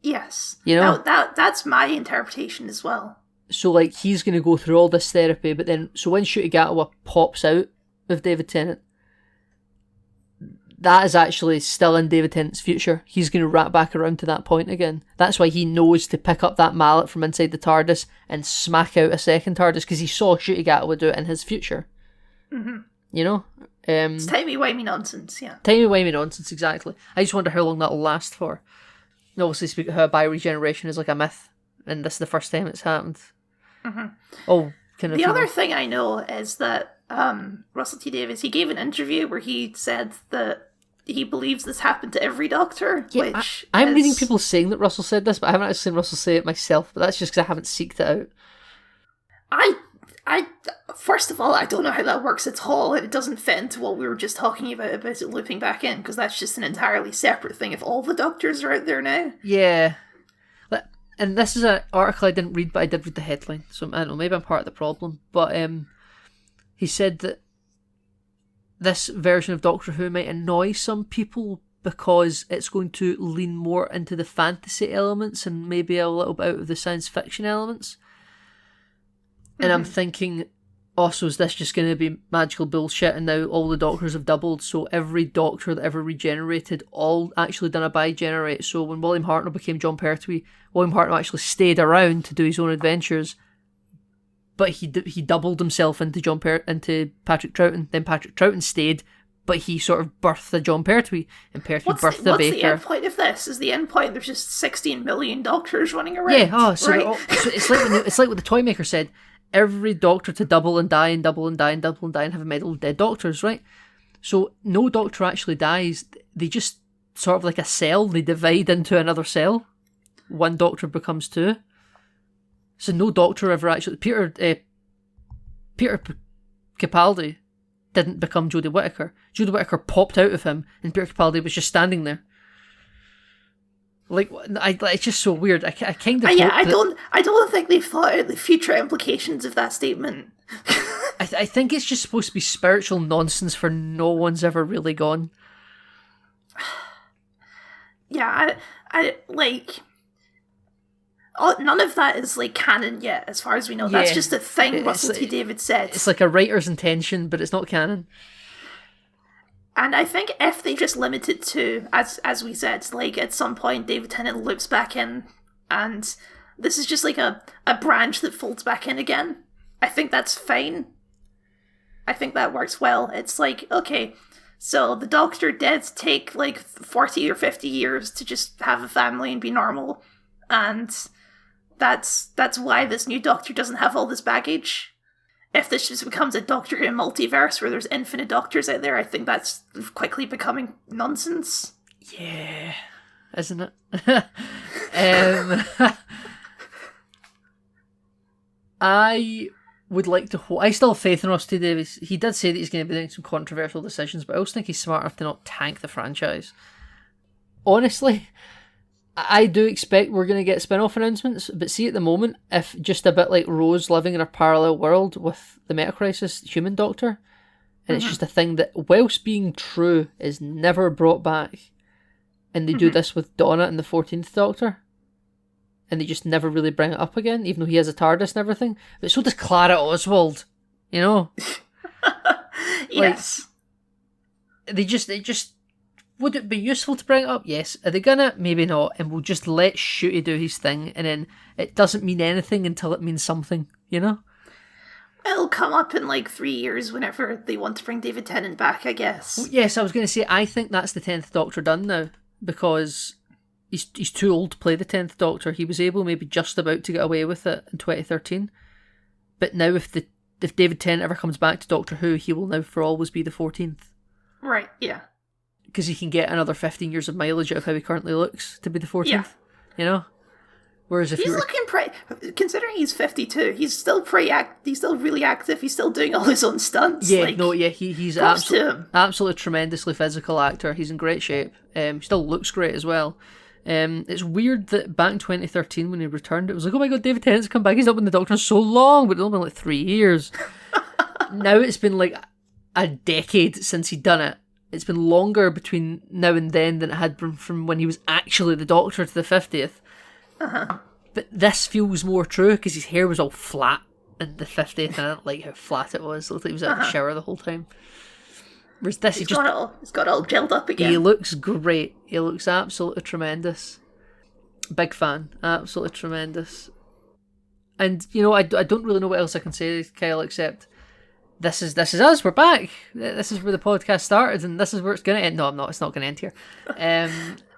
[SPEAKER 1] Yes.
[SPEAKER 2] You know?
[SPEAKER 1] Now, that's my interpretation as well.
[SPEAKER 2] So like he's going to go through all this therapy, but then, so when Shootigatawa pops out of David Tennant, that is actually still in David Tennant's future. He's going to wrap back around to that point again. That's why he knows to pick up that mallet from inside the TARDIS and smack out a second TARDIS, because he saw Shootigatawa do it in his future.
[SPEAKER 1] Mm-hmm.
[SPEAKER 2] You know?
[SPEAKER 1] It's timey-wimey nonsense, yeah.
[SPEAKER 2] Timey-wimey nonsense, exactly. I just wonder how long that'll last for. And obviously, speak of how bioregeneration is like a myth, and this is the first time it's happened.
[SPEAKER 1] Mm-hmm.
[SPEAKER 2] Oh, kind of.
[SPEAKER 1] The other thing I know is that Russell T Davies, he gave an interview where he said that he believes this happened to every Doctor,
[SPEAKER 2] yeah,
[SPEAKER 1] which
[SPEAKER 2] I'm reading people saying that Russell said this, but I haven't actually seen Russell say it myself, but that's just because I haven't seeked it out.
[SPEAKER 1] I first of all, I don't know how that works at all, and it doesn't fit into what we were just talking about it looping back in, because that's just an entirely separate thing if all the Doctors are out there now.
[SPEAKER 2] Yeah. And this is an article I didn't read, but I did read the headline, so I don't know, maybe I'm part of the problem, but he said that this version of Doctor Who might annoy some people because it's going to lean more into the fantasy elements and maybe a little bit out of the science fiction elements. Mm-hmm. And I'm thinking, also, is this just going to be magical bullshit and now all the Doctors have doubled, so every Doctor that ever regenerated all actually done a bi-generate. So when William Hartnell became John Pertwee, William Hartnell actually stayed around to do his own adventures, but he doubled himself into into Patrick Troughton. Then Patrick Troughton stayed, but he sort of birthed the John Pertwee, and Pertwee birthed the Baker.
[SPEAKER 1] What's the end point of this? Is the end point there's just 16 million Doctors running around?
[SPEAKER 2] Yeah, so,
[SPEAKER 1] right?
[SPEAKER 2] So it's like what the Toymaker said. Every Doctor to double and die and double and die and double and die and have a medal of dead Doctors, right? So no Doctor actually dies. They just sort of like a cell. They divide into another cell. One Doctor becomes two. So no Doctor ever actually... Peter Capaldi didn't become Jodie Whittaker. Jodie Whittaker popped out of him and Peter Capaldi was just standing there. Like, it's just so weird. I kind of
[SPEAKER 1] I don't think they've thought out the future implications of that statement.
[SPEAKER 2] I think it's just supposed to be spiritual nonsense for no one's ever really gone.
[SPEAKER 1] Yeah, I like... none of that is like canon yet, as far as we know. Yeah, that's just a thing Russell T Davies said.
[SPEAKER 2] It's like a writer's intention, but it's not canon.
[SPEAKER 1] And I think if they just limit it to, as we said, like at some point David Tennant loops back in, and this is just like a branch that folds back in again, I think that's fine. I think that works well. It's like, okay, so the Doctor did take like 40 or 50 years to just have a family and be normal, and that's why this new Doctor doesn't have all this baggage. If this just becomes a Doctor Who multiverse where there's infinite Doctors out there, I think that's quickly becoming nonsense.
[SPEAKER 2] Yeah, isn't it? I would like to I still have faith in Russell T Davies. He did say that he's going to be doing some controversial decisions, but I also think he's smart enough to not tank the franchise. Honestly, I do expect we're going to get spin-off announcements, but see at the moment, if just a bit like Rose living in a parallel world with the Meta-Crisis Human Doctor, and it's just a thing that, whilst being true, is never brought back, and they do this with Donna and the 14th Doctor, and they just never really bring it up again, even though he has a TARDIS and everything, but so does Clara Oswald, you know?
[SPEAKER 1] Yes.
[SPEAKER 2] Like, they just would it be useful to bring it up? Yes. Are they gonna? Maybe not. And we'll just let Shooty do his thing, and then it doesn't mean anything until it means something, you know?
[SPEAKER 1] It'll come up in like 3 years whenever they want to bring David Tennant back, I guess.
[SPEAKER 2] Well, yes, I was going to say, I think that's the 10th Doctor done now, because he's too old to play the 10th Doctor. He was able maybe just about to get away with it in 2013. But now if David Tennant ever comes back to Doctor Who, he will now for always be the 14th.
[SPEAKER 1] Right, yeah.
[SPEAKER 2] Because he can get another 15 years of mileage out of how he currently looks to be the 14th. Yeah. You know? Whereas if
[SPEAKER 1] he's looking considering he's 52, he's still he's still really active. He's still doing all his own stunts.
[SPEAKER 2] Yeah, he's absolutely tremendously physical actor. He's in great shape. He still looks great as well. It's weird that back in 2013 when he returned, it was like, oh my god, David Tennant's come back. He's not been the Doctor in so long, but it's only been like 3 years. Now it's been like a decade since he'd done it. It's been longer between now and then than it had been from when he was actually the Doctor to the 50th. But this feels more true because his hair was all flat in the 50th, and I didn't like how flat it was. It looked like he was out of the shower the whole time. Whereas this, he's got it all gelled up again. He looks great. He looks absolutely tremendous. Big fan. Absolutely tremendous. And, you know, I don't really know what else I can say, Kyle, except this is us. We're back. This is where the podcast started, and this is where it's going to end. No, I'm not. It's not going to end here.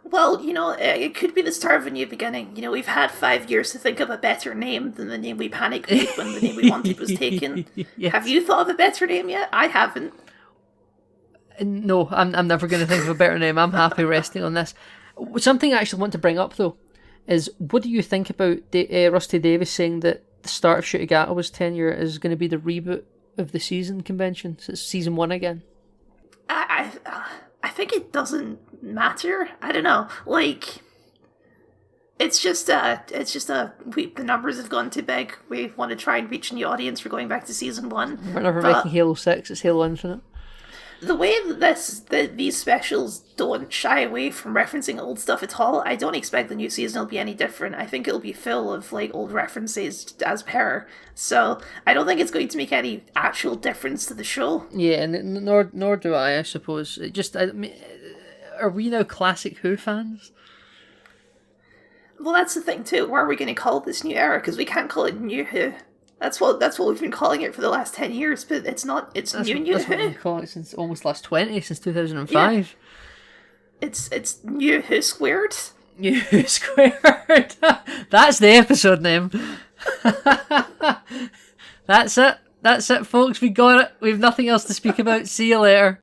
[SPEAKER 1] Well, you know, it could be the start of a new beginning. You know, we've had 5 years to think of a better name than the name we panicked when the name we wanted was taken. Yes. Have you thought of a better name yet? I haven't.
[SPEAKER 2] No, I'm never going to think of a better name. I'm happy resting on this. Something I actually want to bring up, though, is what do you think about Rusty Davies saying that the start of Shooty-Gatawa's tenure is going to be the reboot of the season convention? So it's season 1 again.
[SPEAKER 1] I think it doesn't matter. I don't know. Like, it's just the numbers have gone too big. We want to try and reach a new audience. We're going back to season 1.
[SPEAKER 2] We're never making Halo 6. It's Halo Infinite.
[SPEAKER 1] The way that these specials don't shy away from referencing old stuff at all, I don't expect the new season will be any different. I think it'll be full of like old references as per. So I don't think it's going to make any actual difference to the show. Yeah,
[SPEAKER 2] and nor do I suppose. It just, are we now classic Who fans?
[SPEAKER 1] Well, that's the thing too. What are we going to call this new era? Because we can't call it NuWho. That's what we've been calling it for the last 10 years, but it's not. It's NuWho. That's what we've been calling
[SPEAKER 2] it since almost last 20, since 2005.
[SPEAKER 1] Yeah. It's NuWho².
[SPEAKER 2] NuWho². That's the episode name. That's it. That's it, folks. We got it. We've nothing else to speak about. See you later.